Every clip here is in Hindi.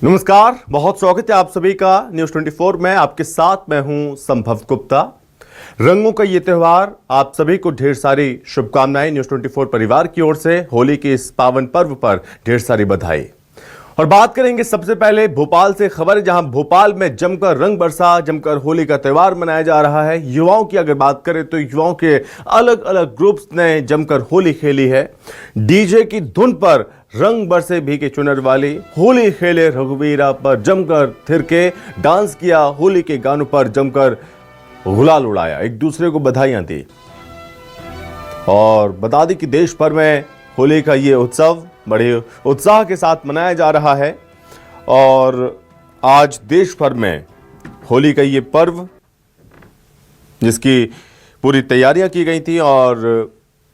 नमस्कार, बहुत स्वागत है आप सभी का न्यूज 24 में। आपके साथ मैं हूं संभव गुप्ता। रंगों का ये त्योहार, आप सभी को ढेर सारी शुभकामनाएं। न्यूज 24 परिवार की ओर से होली के इस पावन पर्व पर ढेर सारी बधाई। और बात करेंगे सबसे पहले भोपाल से खबर, जहां भोपाल में जमकर रंग बरसा, जमकर होली का त्योहार मनाया जा रहा है। युवाओं की अगर बात करें तो युवाओं के अलग अलग ग्रुप्स ने जमकर होली खेली है। डीजे की धुन पर रंग बरसे भीगे चुनर वाली, होली खेले रघुवीरा पर जमकर थिरके, डांस किया, होली के गानों पर जमकर गुलाल उड़ाया, एक दूसरे को बधाइयां दी। और बता दें कि देश भर में होली का ये उत्सव बड़े उत्साह के साथ मनाया जा रहा है। और आज देश भर में होली का ये पर्व, जिसकी पूरी तैयारियां की गई थी और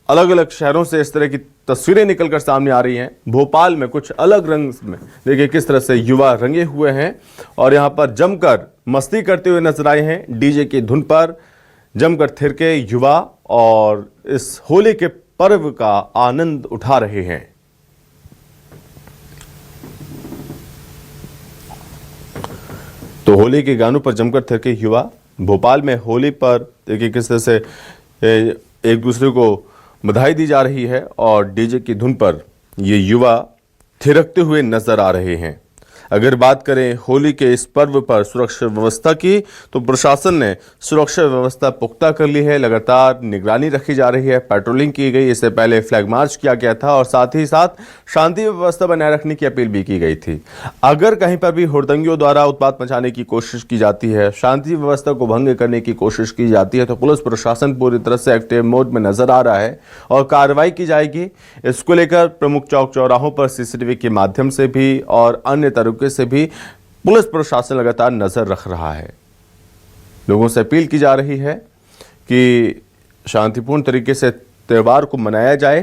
अलग अलग शहरों से इस तरह की तस्वीरें निकलकर सामने आ रही हैं। भोपाल में कुछ अलग रंग में देखिए किस तरह से युवा रंगे हुए हैं और यहां पर जमकर मस्ती करते हुए नजर आए हैं। डीजे की धुन पर जमकर थिरके युवा और इस होली के पर्व का आनंद उठा रहे हैं। तो होली के गानों पर जमकर थिरके युवा। भोपाल में होली पर देखिए किस तरह से एक दूसरे को बधाई दी जा रही है और डीजे की धुन पर ये युवा थिरकते हुए नजर आ रहे हैं। अगर बात करें होली के इस पर्व पर सुरक्षा व्यवस्था की, तो प्रशासन ने सुरक्षा व्यवस्था पुख्ता कर ली है। लगातार निगरानी रखी जा रही है, पेट्रोलिंग की गई। इससे पहले फ्लैग मार्च किया गया था और साथ ही साथ शांति व्यवस्था बनाए रखने की अपील भी की गई थी। अगर कहीं पर भी हुड़दंगियों द्वारा उत्पात मचाने की कोशिश की जाती है, शांति व्यवस्था को भंग करने की कोशिश की जाती है, तो पुलिस प्रशासन पूरी तरह से एक्टिव मोड में नजर आ रहा है और कार्रवाई की जाएगी। इसको लेकर प्रमुख चौक चौराहों पर सीसीटीवी के माध्यम से भी और अन्य तरीके से भी पुलिस प्रशासन लगातार नजर रख रहा है। लोगों से अपील की जा रही है कि शांतिपूर्ण तरीके से त्योहार को मनाया जाए।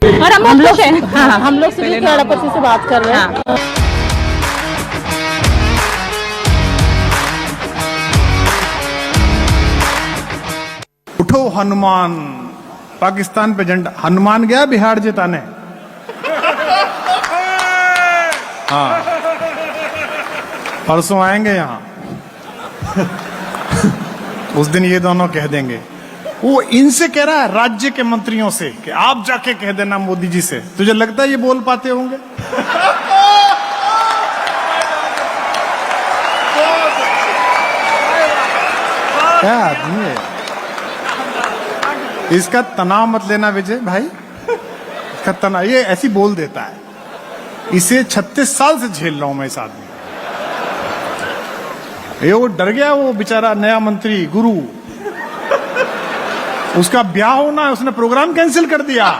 और हम लोग सिविल क्रीड़ापति से बात कर रहे हैं। उठो हनुमान, पाकिस्तान पे झंडा। हनुमान गया बिहार जिताने। हाँ, परसों आएंगे यहाँ। उस दिन ये दोनों कह देंगे। वो इनसे कह रहा है, राज्य के मंत्रियों से, कि आप जाके कह देना मोदी जी से। तुझे लगता है ये बोल पाते होंगे? क्या आदमी है? इसका तनाव मत लेना विजय भाई, इसका तनाव, ये ऐसी बोल देता है। इसे 36 साल से झेल रहा हूं मैं इस आदमी। ये वो डर गया, वो बेचारा नया मंत्री गुरु, उसका ब्याह होना है, उसने प्रोग्राम कैंसिल कर दिया।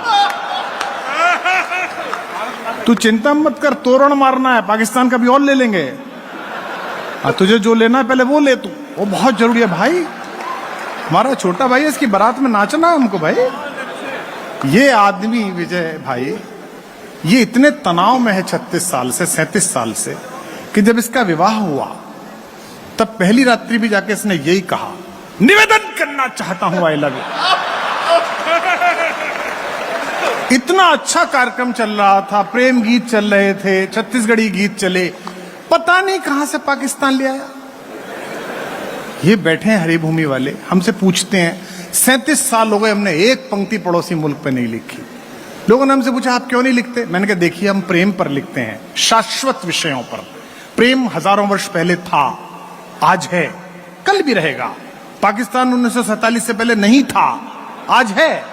तू चिंता मत कर, तोरण मारना है, पाकिस्तान का भी और ले लेंगे। तुझे जो लेना है पहले वो ले तू, वो बहुत जरूरी है भाई। हमारा छोटा भाई है, इसकी बारात में नाचना है हमको भाई। ये आदमी विजय भाई, ये इतने तनाव में है 36 साल से, 37 साल से, कि जब इसका विवाह हुआ तब पहली रात्रि भी जाके इसने यही कहा, निवेदन करना चाहता हूं, आई लव यू। इतना अच्छा कार्यक्रम चल रहा था, प्रेम गीत चल रहे थे, छत्तीसगढ़ी गीत चले, पता नहीं कहां से पाकिस्तान ले आया। ये बैठे हैं हरिभूमि वाले, हमसे पूछते हैं, 37 साल हो गए हमने एक पंक्ति पड़ोसी मुल्क पे नहीं लिखी। लोगों ने हमसे पूछा आप क्यों नहीं लिखते? मैंने कहा देखिए, हम प्रेम पर लिखते हैं, शाश्वत विषयों पर। प्रेम हजारों वर्ष पहले था, आज है, कल भी रहेगा। पाकिस्तान 1947 से पहले नहीं था, आज है।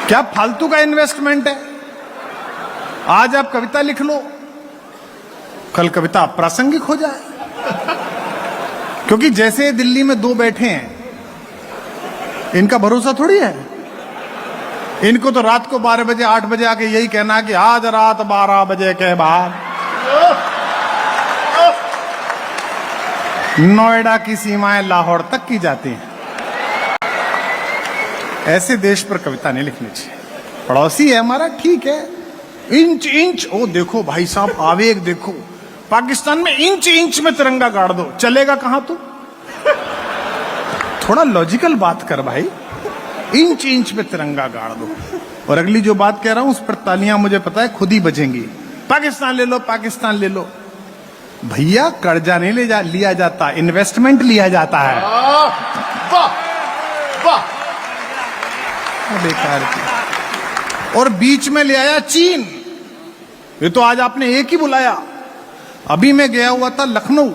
क्या फालतू का इन्वेस्टमेंट है? आज आप कविता लिख लो, कल कविता प्रासंगिक हो जाए। क्योंकि जैसे दिल्ली में दो बैठे हैं, इनका भरोसा थोड़ी है। इनको तो रात को 12 बजे 8 बजे आके यही कहना है कि आज रात 12 बजे के बाद नोएडा की सीमाएं लाहौर तक की जाती हैं। ऐसे देश पर कविता नहीं लिखनी चाहिए। पड़ोसी है हमारा, ठीक है, इंच इंच, ओ देखो भाई साहब आवेग देखो, पाकिस्तान में इंच इंच में तिरंगा गाड़ दो, चलेगा कहां तू? थोड़ा लॉजिकल बात कर भाई, इंच इंच में तिरंगा गाड़ दो। और अगली जो बात कह रहा हूं उस पर तालियां मुझे पता है खुद ही बजेंगी। पाकिस्तान ले लो, पाकिस्तान ले लो। भैया कर्जा नहीं लिया जाता, इन्वेस्टमेंट लिया जाता है। बेकार की। और बीच में ले आया चीन। ये तो आज आपने एक ही बुलाया। अभी मैं गया हुआ था लखनऊ,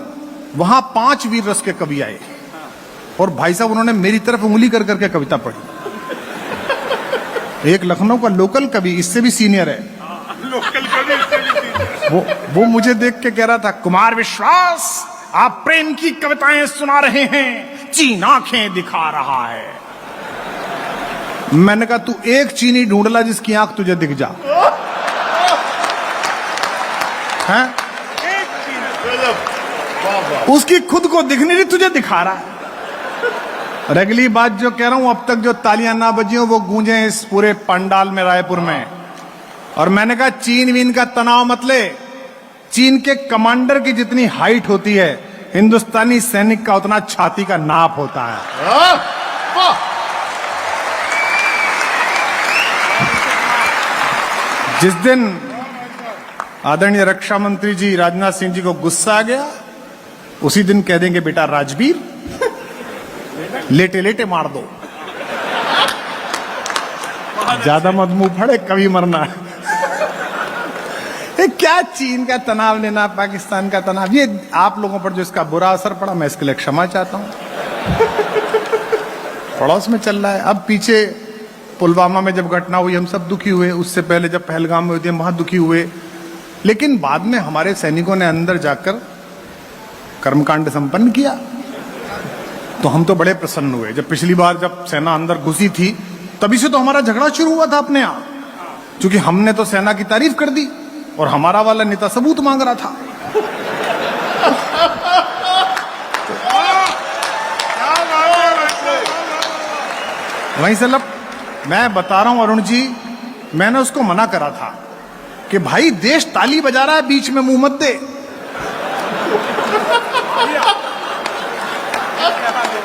वहां 5 वीर रस के कवि आए और भाई साहब उन्होंने मेरी तरफ उंगली कर करके कविता पढ़ी। एक लखनऊ का लोकल कवि, इससे भी सीनियर है, वो मुझे देख के कह रहा था, कुमार विश्वास आप प्रेम की कविताएं सुना रहे हैं, चीन आंखें दिखा रहा है। मैंने कहा तू एक चीनी ढूंढ ला जिसकी आंख तुझे दिख जा। हैं? उसकी खुद को दिखनी नहीं, तुझे दिखा रहा है। और अगली बात जो कह रहा हूं, अब तक जो तालियां ना बजी हो वो गूंजे इस पूरे पंडाल में रायपुर में। और मैंने कहा चीन वीन का तनाव मत ले, चीन के कमांडर की जितनी हाइट होती है हिंदुस्तानी सैनिक का उतना छाती का नाप होता है। जिस दिन आदरणीय रक्षा मंत्री जी राजनाथ सिंह जी को गुस्सा आ गया, उसी दिन कह देंगे बेटा राजवीर लेटे लेटे मार दो, ज्यादा मत मुंह फड़े, कभी मरना। क्या चीन का तनाव लेना, पाकिस्तान का तनाव, ये आप लोगों पर जो इसका बुरा असर पड़ा मैं इसके लिए क्षमा चाहता हूं। पड़ोस में चल रहा है। अब पीछे पुलवामा में जब घटना हुई हम सब दुखी हुए, उससे पहले जब पहलगाम में हुई थी हम वहां दुखी हुए, लेकिन बाद में हमारे सैनिकों ने अंदर जाकर कर्मकांड संपन्न किया तो हम तो बड़े प्रसन्न हुए। जब पिछली बार जब सेना अंदर घुसी थी तभी से तो हमारा झगड़ा शुरू हुआ था अपने आप, क्योंकि हमने तो सेना की तारीफ कर दी और हमारा वाला नेता सबूत मांग रहा था। वहीं से मैं बता रहा हूं अरुण जी, मैंने उसको मना करा था कि भाई देश ताली बजा रहा है, बीच में मुंह मत दे।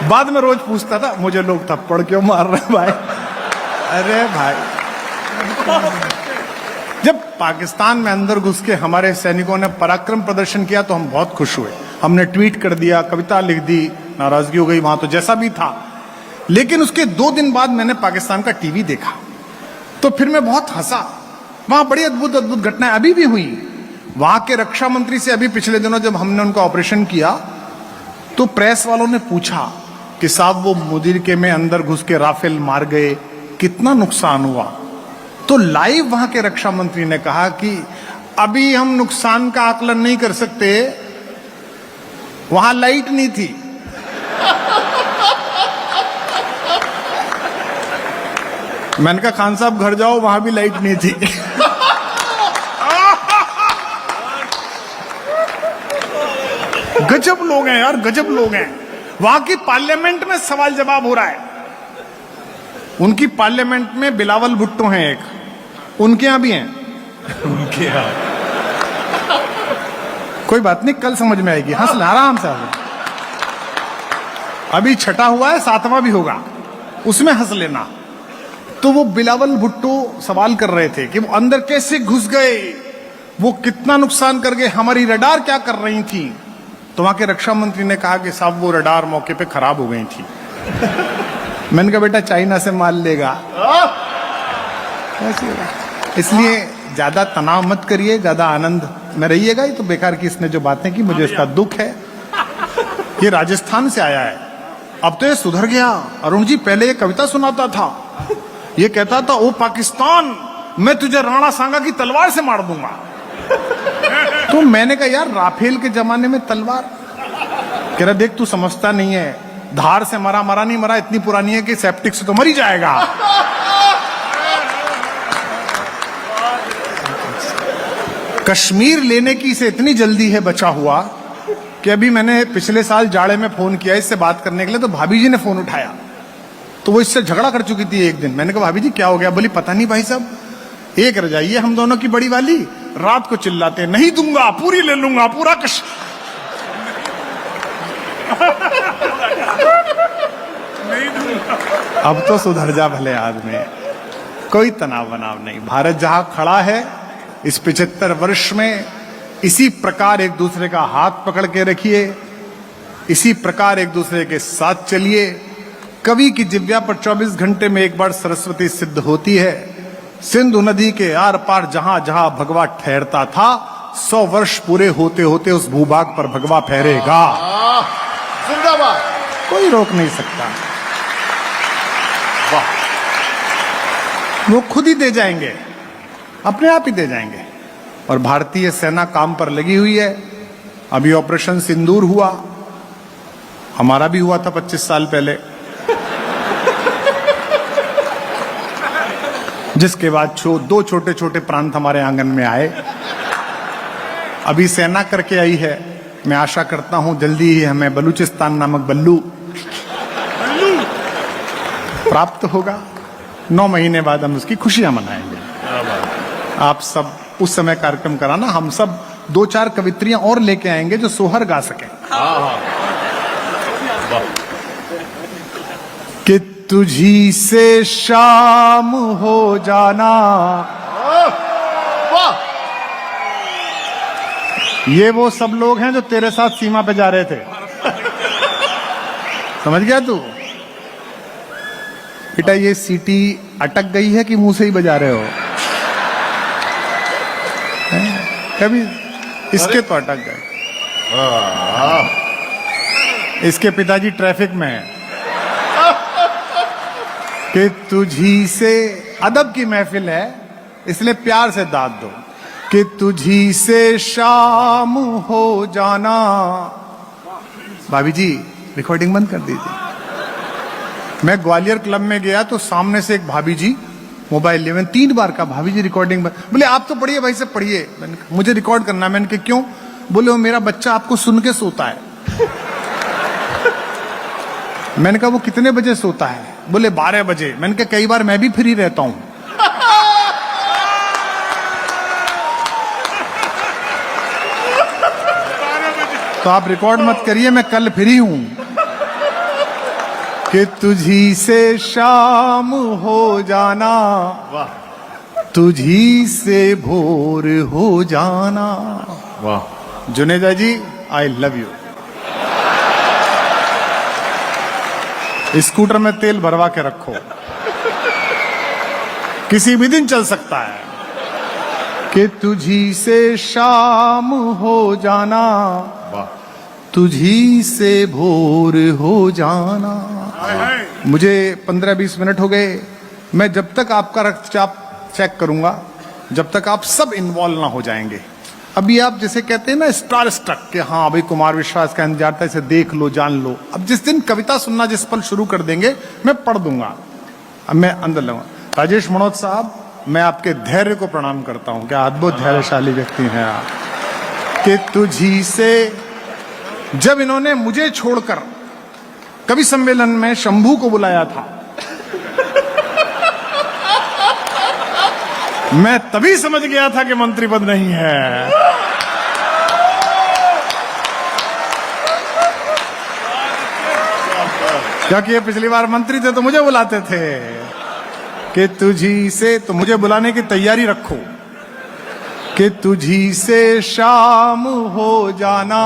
बाद में रोज पूछता था मुझे लोग थप्पड़ क्यों मार रहे हैं भाई। अरे भाई, जब पाकिस्तान में अंदर घुस के हमारे सैनिकों ने पराक्रम प्रदर्शन किया तो हम बहुत खुश हुए। हमने ट्वीट कर दिया, कविता लिख दी, नाराजगी हो गई वहां तो जैसा भी था। लेकिन उसके 2 दिन बाद मैंने पाकिस्तान का टीवी देखा तो फिर मैं बहुत हंसा। वहां बड़ी अद्भुत अद्भुत घटनाएं अभी भी हुई। वहां के रक्षा मंत्री से अभी पिछले दिनों जब हमने उनका ऑपरेशन किया तो प्रेस वालों ने पूछा कि साहब वो मुदीर के में अंदर घुस के राफेल मार गए, कितना नुकसान हुआ? तो लाइव वहां के रक्षा मंत्री ने कहा कि अभी हम नुकसान का आकलन नहीं कर सकते, वहां लाइट नहीं थी। मैंने कहा खान साहब घर जाओ, वहां भी लाइट नहीं थी। गजब लोग हैं यार, गजब लोग हैं। वहां की पार्लियामेंट में सवाल जवाब हो रहा है। उनकी पार्लियामेंट में बिलावल भुट्टो हैं एक, उनके यहां भी हैं। उनके यहां कोई बात नहीं, कल समझ में आएगी, हंस ले आराम से। अभी छठा हुआ है, 7वां भी होगा, उसमें हंस लेना। तो वो बिलावल भुट्टो सवाल कर रहे थे कि वो अंदर कैसे घुस गए, वो कितना नुकसान कर गए, हमारी रडार क्या कर रही थी। तो वहां के रक्षा मंत्री ने कहा कि साहब वो रडार मौके पे खराब हो गई थी। मैंने कहा बेटा चाइना से माल लेगा। इसलिए ज्यादा तनाव मत करिए, ज्यादा आनंद में रहिएगा। ये तो बेकार की इसने जो बातें की, मुझे इसका दुख है। ये राजस्थान से आया है, अब तो ये सुधर गया। अरुण जी पहले ये कविता सुनाता था, ये कहता था ओ पाकिस्तान मैं तुझे राणा सांगा की तलवार से मार दूंगा। तो मैंने कहा यार राफेल के जमाने में तलवार, कह रहा देख तू समझता नहीं है, धार से मरा मरा नहीं मरा, इतनी पुरानी है कि सेप्टिक से तो मर ही जाएगा। कश्मीर लेने की इसे इतनी जल्दी है बचा हुआ कि अभी मैंने पिछले साल जाड़े में फोन किया इससे बात करने के लिए, तो भाभी जी ने फोन उठाया तो वो इससे झगड़ा कर चुकी थी एक दिन। मैंने कहा भाभी जी क्या हो गया? बोली पता नहीं भाई साहब, एक रजाई है हम दोनों की बड़ी वाली, रात को चिल्लाते, नहीं दूंगा, पूरी ले लूंगा, पूरा कश। अब तो सुधर जा भले आदमी, कोई तनाव बनाव नहीं। भारत जहां खड़ा है इस 75 वर्ष में, इसी प्रकार एक दूसरे का हाथ पकड़ के रखिए, इसी प्रकार एक दूसरे के साथ चलिए। कवि की जिव्या पर 24 घंटे में एक बार सरस्वती सिद्ध होती है। सिंधु नदी के आर पार जहां जहां भगवा ठहरता था, 100 वर्ष पूरे होते होते उस भूभाग पर भगवा फहरेगा। जिंदाबाद। कोई रोक नहीं सकता। वो खुद ही दे जाएंगे, अपने आप ही दे जाएंगे। और भारतीय सेना काम पर लगी हुई है। अभी ऑपरेशन सिंदूर हुआ, हमारा भी हुआ था 25 साल पहले, जिसके बाद दो छोटे छोटे प्रांत हमारे आंगन में आए। अभी सेना करके आई है। मैं आशा करता हूं जल्दी ही हमें बलूचिस्तान नामक बल्लू प्राप्त होगा। 9 महीने बाद हम उसकी खुशियां मनाएंगे। आप सब उस समय कार्यक्रम कराना, हम सब 2-4 कवित्रियां और लेके आएंगे जो सोहर गा सके। कि तुझी से शाम हो जाना, ये वो सब लोग हैं जो तेरे साथ सीमा पे जा रहे थे। समझ गया तू? बेटा ये सीटी अटक गई है कि मुंह से ही बजा रहे हो? कभी इसके तो अटक गए। इसके पिताजी ट्रैफिक में है। कि तुझी से, अदब की महफिल है इसलिए प्यार से दाद दो। कि तुझी से शाम हो जाना। भाभी जी रिकॉर्डिंग बंद कर दीजिए। मैं ग्वालियर क्लब में गया तो सामने से एक भाभी जी मोबाइल लिए, मैंने 3 बार कहा भाभी जी रिकॉर्डिंग बंद। बोले आप तो पढ़िए भाई से पढ़िए, मुझे रिकॉर्ड करना है। मैंने कहा क्यों? बोले वो मेरा बच्चा आपको सुन के सोता है। मैंने कहा वो कितने बजे सोता है? बोले 12 बजे। मैंने कहा कई बार मैं भी फ्री रहता हूं। तो आप रिकॉर्ड मत करिए, मैं कल फ्री हूं। कि तुझी से शाम हो जाना, तुझी से भोर हो जाना। वाह। जुनेजा जी आई लव यू। स्कूटर में तेल भरवा के रखो, किसी भी दिन चल सकता है। कि तुझी से शाम हो जाना, तुझी से भोर हो जाना। मुझे 15-20 मिनट हो गए। मैं जब तक आपका रक्तचाप चेक करूंगा, जब तक आप सब इन्वॉल्व ना हो जाएंगे। अभी आप जैसे कहते हैं ना स्टार स्ट्रक के, हाँ अभी कुमार विश्वास का इंतजार था, इसे देख लो जान लो। अब जिस दिन कविता सुनना जिस पल शुरू कर देंगे मैं पढ़ दूंगा। अब मैं अंदर लूंगा। राजेश मनोज साहब, मैं आपके धैर्य को प्रणाम करता हूं। क्या अद्भुत धैर्यशाली व्यक्ति हैं आप। कि तुझी से, जब इन्होंने मुझे छोड़कर कवि सम्मेलन में शंभू को बुलाया था, मैं तभी समझ गया था कि मंत्री पद नहीं है। क्योंकि ये पिछली बार मंत्री थे तो मुझे बुलाते थे। कि तुझी से, तो मुझे बुलाने की तैयारी रखो। कि तुझी से शाम हो जाना।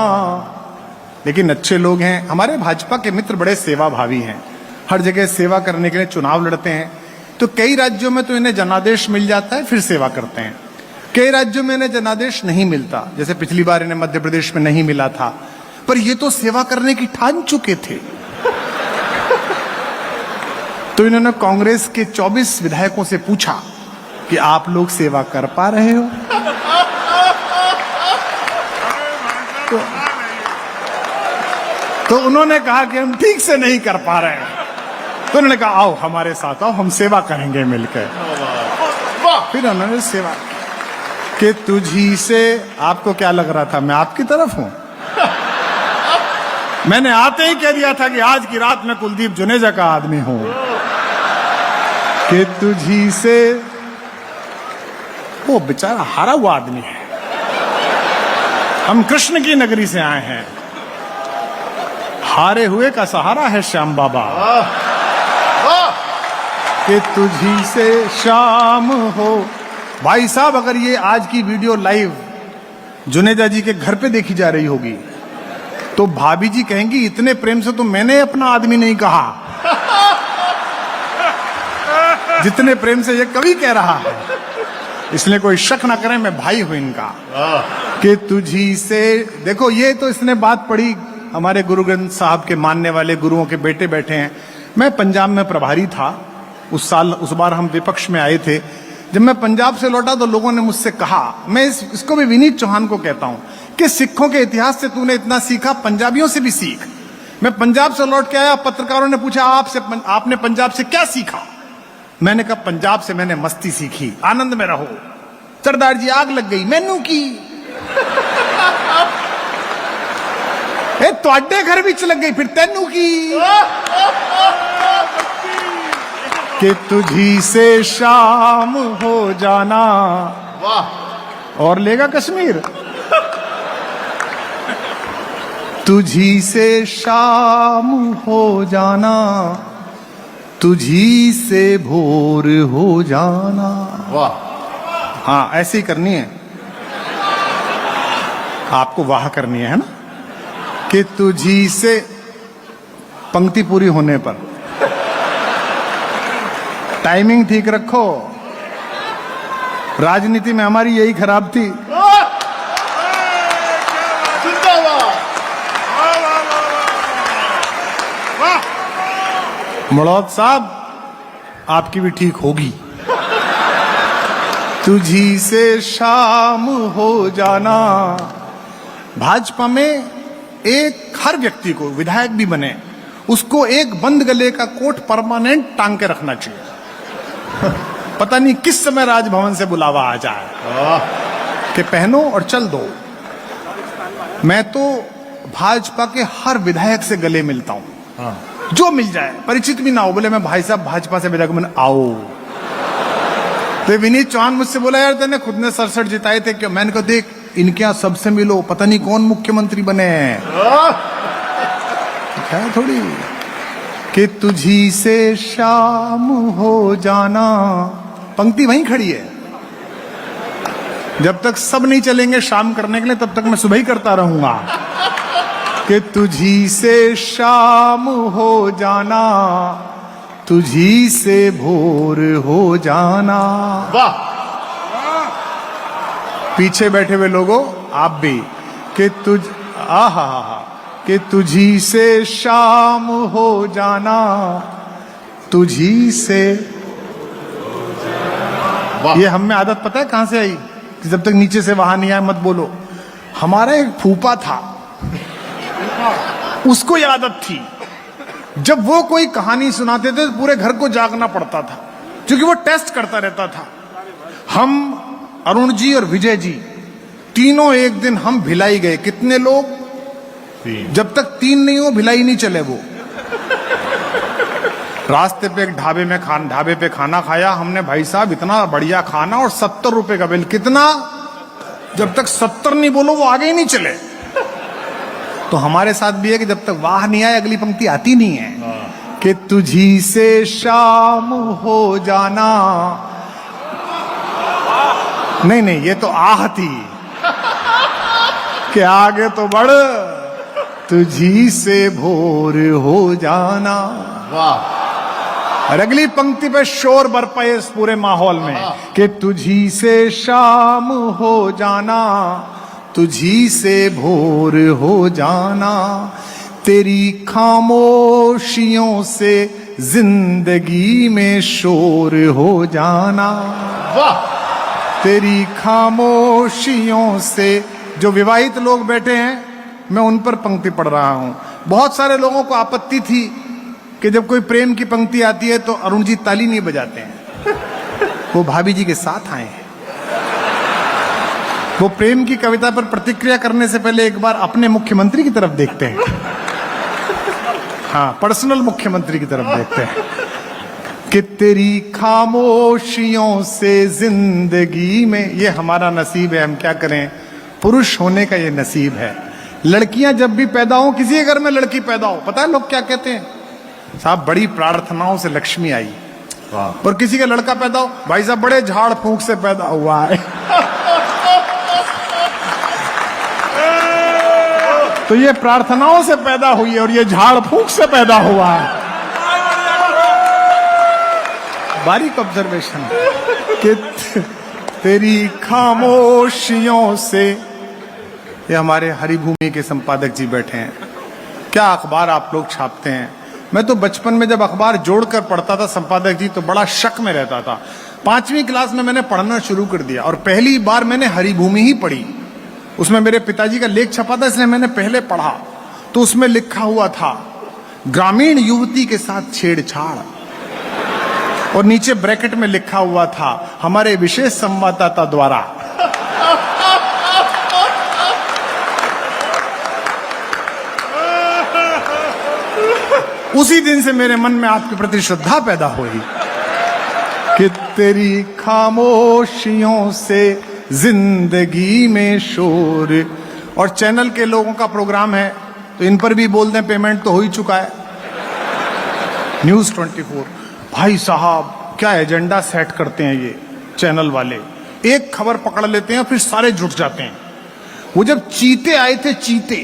लेकिन अच्छे लोग हैं हमारे भाजपा के मित्र, बड़े सेवा भावी हैं, हर जगह सेवा करने के लिए चुनाव लड़ते हैं। तो कई राज्यों में तो इन्हें जनादेश मिल जाता है, फिर सेवा करते हैं। कई राज्यों में इन्हें जनादेश नहीं मिलता, जैसे पिछली बार इन्हें मध्य प्रदेश में नहीं मिला था, पर ये तो सेवा करने की ठान चुके थे। तो इन्होंने कांग्रेस के 24 विधायकों से पूछा कि आप लोग सेवा कर पा रहे हो? तो उन्होंने कहा कि हम ठीक से नहीं कर पा रहे हैं। तो उन्होंने कहा आओ हमारे साथ आओ, हम सेवा करेंगे मिलकर। फिर उन्होंने सेवा। कि तुझी से, आपको क्या लग रहा था मैं आपकी तरफ हूं? मैंने आते ही कह दिया था कि आज की रात मैं कुलदीप जुनेजा का आदमी हूं। कि तुझी से, वो बेचारा हारा हुआ आदमी है, हम कृष्ण की नगरी से आए हैं, हारे हुए का सहारा है श्याम बाबा, कि तुझी से शाम हो। भाई साहब, अगर ये आज की वीडियो लाइव जुनेजा जी के घर पे देखी जा रही होगी तो भाभी जी कहेंगी इतने प्रेम से तो मैंने अपना आदमी नहीं कहा जितने प्रेम से ये कवि कह रहा है। इसलिए कोई शक ना करें, मैं भाई हूं इनका, कि तुझी से। देखो, ये तो इसने बात पढ़ी, हमारे गुरु ग्रंथ साहब के मानने वाले गुरुओं के बेटे बैठे हैं। मैं पंजाब में प्रभारी था उस साल, उस बार हम विपक्ष में आए थे। जब मैं पंजाब से लौटा तो लोगों ने मुझसे कहा, मैं इसको भी विनीत चौहान को कहता हूं, कि सिखों के इतिहास से तूने इतना सीखा, पंजाबियों से भी सीख। मैं पंजाब से लौट के आया, पत्रकारों ने पूछा आपने पंजाब से क्या सीखा? मैंने कहा पंजाब से मैंने मस्ती सीखी, आनंद में रहो। सरदार जी आग लग गई मैनू की, तुहाडे घर विच लग गई फिर तेनू की, कि तुझी से शाम हो जाना। वाह, और लेगा कश्मीर, तुझी से शाम हो जाना, तुझी से भोर हो जाना। वाह, हाँ, ऐसी करनी है आपको, वाह करनी है ना, कि तुझी से, पंक्ति पूरी होने पर टाइमिंग ठीक रखो। राजनीति में हमारी यही खराब थी। जिंदाबाद। मड़ौत साहब, आपकी भी ठीक होगी। तुझी से शाम हो जाना। भाजपा में एक हर व्यक्ति को, विधायक भी बने, उसको एक बंद गले का कोट परमानेंट टांग के रखना चाहिए। पता नहीं किस समय राजभवन से बुलावा आ जाए कि पहनो और चल दो। मैं तो भाजपा के हर विधायक से गले मिलता हूं, जो मिल जाए, परिचित भी ना हो। बोले मैं भाई साहब भाजपा से विधायक, मैंने आओ। तो विनीत चौहान मुझसे बोला, यार तेने खुद ने 67 जिताए थे क्यों? मैंने कहा देख, इनके यहां सबसे मिलो, पता नहीं कौन मुख्यमंत्री बने हैं, क्या थोड़ी। कि तुझी से शाम हो जाना, पंक्ति वहीं खड़ी है। जब तक सब नहीं चलेंगे शाम करने के लिए, तब तक मैं सुबह ही करता रहूंगा। कि तुझी से शाम हो जाना, तुझी से भोर हो जाना। वाह, पीछे बैठे हुए लोगों, आप भी, कि कि तुझी से शाम हो जाना, तुझी से। वाह। ये हम में आदत पता है कहां से आई? कि जब तक नीचे से वहां नहीं आए मत बोलो। हमारा एक फूफा था, उसको ये आदत थी, जब वो कोई कहानी सुनाते थे तो पूरे घर को जागना पड़ता था, क्योंकि वो टेस्ट करता रहता था। हम, अरुण जी और विजय जी, तीनों एक दिन हम भिलाई गए। कितने लोग? जब तक 3 नहीं हो भिलाई नहीं चले। वो रास्ते पे एक ढाबे पे खाना खाया हमने, भाई साहब इतना बढ़िया खाना, और 70 रुपए का बिल। कितना? जब तक 70 नहीं बोलो वो आगे ही नहीं चले। तो हमारे साथ भी है कि जब तक वाह नहीं आए अगली पंक्ति आती नहीं है। कि तुझी से शाम हो जाना। नहीं, ये तो आह थी कि आगे तो बढ़, तुझी से भोर हो जाना। वाह, और अगली पंक्ति पे शोर बरपाए इस पूरे माहौल में, कि तुझी से शाम हो जाना, तुझी से भोर हो जाना। तेरी खामोशियों से जिंदगी में शोर हो जाना। वाह, तेरी खामोशियों से। जो विवाहित लोग बैठे हैं, मैं उन पर पंक्ति पढ़ रहा हूं। बहुत सारे लोगों को आपत्ति थी कि जब कोई प्रेम की पंक्ति आती है तो अरुण जी ताली नहीं बजाते हैं। वो भाभी जी के साथ आए हैं। वो प्रेम की कविता पर प्रतिक्रिया करने से पहले एक बार अपने मुख्यमंत्री की तरफ देखते हैं। हाँ, पर्सनल मुख्यमंत्री की तरफ देखते हैं। कि तेरी खामोशियों से जिंदगी में, ये हमारा नसीब है, हम क्या करें। पुरुष होने का ये नसीब है। लड़कियां जब भी पैदा हो, किसी के घर में लड़की पैदा हो, पता है लोग क्या कहते हैं? साहब बड़ी प्रार्थनाओं से लक्ष्मी आई। वाह और किसी का लड़का पैदा हो, भाई साहब बड़े झाड़ फूंक से पैदा हुआ है। तो ये प्रार्थनाओं से पैदा हुई है और ये झाड़ फूंक से पैदा हुआ है। बारीक ऑब्जर्वेशन कि तेरी खामोशियों से। ये हमारे हरिभूमि के संपादक जी बैठे हैं। क्या अखबार आप लोग छापते हैं। मैं तो बचपन में जब अखबार जोड़कर पढ़ता था संपादक जी, तो बड़ा शक में रहता था। 5वीं क्लास में मैंने पढ़ना शुरू कर दिया और पहली बार मैंने हरिभूमि ही पढ़ी। उसमें मेरे पिताजी का लेख छपा था, इसलिए मैंने पहले पढ़ा। तो उसमें लिखा हुआ था ग्रामीण युवती के साथ छेड़छाड़, और नीचे ब्रैकेट में लिखा हुआ था हमारे विशेष संवाददाता द्वारा। उसी दिन से मेरे मन में आपके प्रति श्रद्धा पैदा हुई कि तेरी खामोशियों से जिंदगी में शोर। और चैनल के लोगों का प्रोग्राम है तो इन पर भी बोल दें, पेमेंट तो हो ही चुका है। न्यूज 24 भाई साहब क्या एजेंडा सेट करते हैं ये चैनल वाले। एक खबर पकड़ लेते हैं फिर सारे जुट जाते हैं। वो जब चीते आए थे, चीते,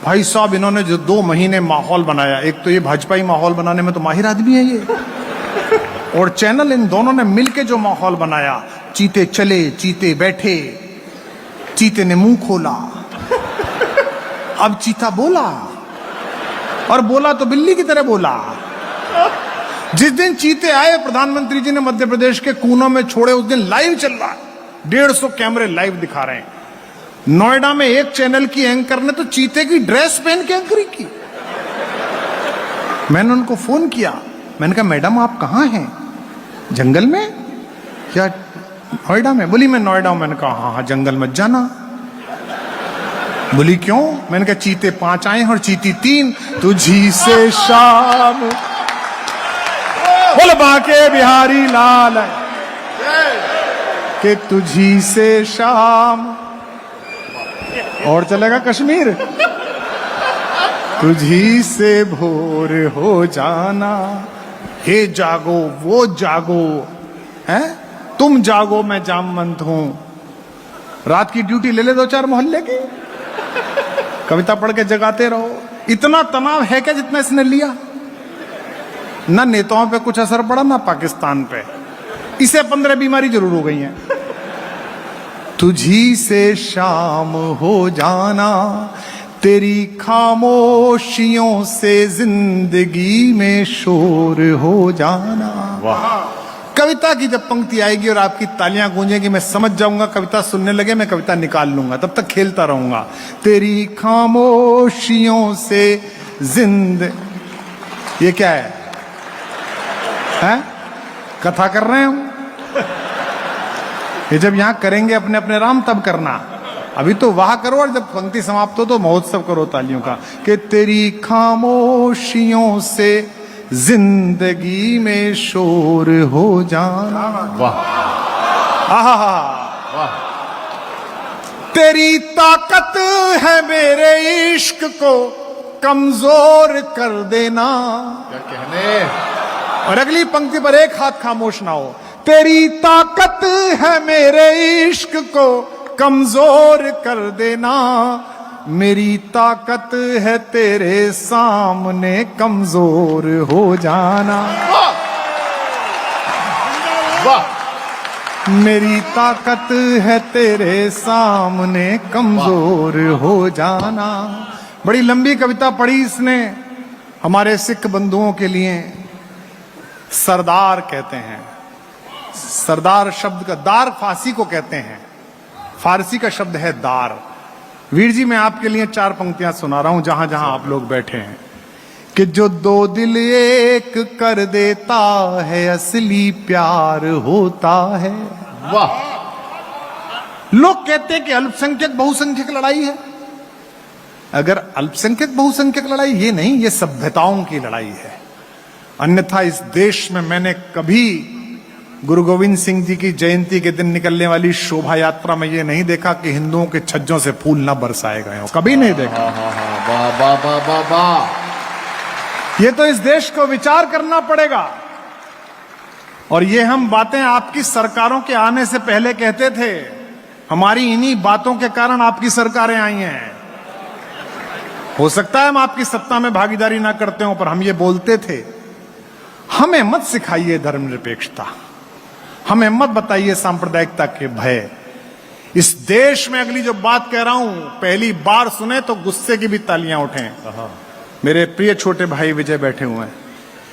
भाई साहब इन्होंने जो 2 महीने माहौल बनाया। एक तो ये भाजपाई माहौल बनाने में तो माहिर आदमी है ये, और चैनल इन दोनों ने मिलके जो माहौल बनाया। चीते चले, चीते बैठे, चीते ने मुंह खोला, अब चीता बोला, और बोला तो बिल्ली की तरह बोला। जिस दिन चीते आए, प्रधानमंत्री जी ने मध्य प्रदेश के कोनों में छोड़े, उस दिन लाइव चल रहा है। 150 कैमरे लाइव दिखा रहे हैं। नोएडा में एक चैनल की एंकर ने तो चीते की ड्रेस पहन के एंकरिंग की। मैंने उनको फोन किया, मैंने कहा मैडम आप कहाँ हैं, जंगल में या नोएडा में? बोली मैं नोएडा हूं। मैंने कहा हाँ हाँ जंगल मत जाना। बोली क्यों? मैंने कहा चीते 5 आए हैं और चीती 3। तुझी से शाम बोल बाके बिहारी लाल के तुझी से शाम। और चलेगा कश्मीर, तुझी से भोर हो जाना। हे जागो वो जागो, हैं तुम जागो मैं जामवंत हूं। रात की ड्यूटी ले ले 2-4 मोहल्ले की, कविता पढ़ के जगाते रहो। इतना तनाव है क्या जितना इसने लिया? ना नेताओं पे कुछ असर पड़ा, ना पाकिस्तान पे। इसे 15 बीमारी जरूर हो गई हैं। तुझी से शाम हो जाना, तेरी खामोशियों से जिंदगी में शोर हो जाना। वाह कविता की जब पंक्ति आएगी और आपकी तालियां गूंजेगी, मैं समझ जाऊंगा कविता सुनने लगे, मैं कविता निकाल लूंगा, तब तक खेलता रहूंगा। तेरी खामोशियों से ये क्या है? कथा कर रहे हैं हम? ये जब यहां करेंगे अपने अपने राम तब करना। अभी तो वाह करो, और जब पंक्ति समाप्त हो तो महोत्सव करो तालियों का कि तेरी खामोशियों से जिंदगी में शोर हो जाना। वाह आहा, वाह तेरी ताकत है मेरे इश्क को कमजोर कर देना। क्या कहने। और अगली पंक्ति पर एक हाथ खामोश ना हो। तेरी ताकत है मेरे इश्क को कमजोर कर देना। मेरी ताकत है तेरे सामने कमजोर हो जाना। वाह मेरी ताकत है तेरे सामने कमजोर हो जाना। बड़ी लंबी कविता पढ़ी इसने हमारे सिख बंधुओं के लिए। सरदार कहते हैं, सरदार शब्द का दार फारसी को कहते हैं, फारसी का शब्द है दार। वीर जी मैं आपके लिए 4 पंक्तियां सुना रहा हूं जहां जहां आप लोग बैठे हैं कि जो 2 दिल एक कर देता है असली प्यार होता है। वाह लोग कहते हैं कि अल्पसंख्यक बहुसंख्यक लड़ाई है। अगर अल्पसंख्यक बहुसंख्यक लड़ाई ये नहीं, ये सभ्यताओं की लड़ाई है। अन्यथा इस देश में मैंने कभी गुरु गोविंद सिंह जी की जयंती के दिन निकलने वाली शोभा यात्रा में ये नहीं देखा कि हिंदुओं के छज्जों से फूल ना बरसाए गए हो, कभी नहीं देखा। वाह वाह वाह वाह वाह। ये तो इस देश को विचार करना पड़ेगा। और ये हम बातें आपकी सरकारों के आने से पहले कहते थे। हमारी इन्हीं बातों के कारण आपकी सरकारें आई हैं। हो सकता है हम आपकी सत्ता में भागीदारी ना करते हो, पर हम ये बोलते थे। हमें मत सिखाइए धर्मनिरपेक्षता, हमें मत बताइए सांप्रदायिकता के भय। इस देश में अगली जो बात कह रहा हूं, पहली बार सुने तो गुस्से की भी तालियां उठें। मेरे प्रिय छोटे भाई विजय बैठे हुए हैं।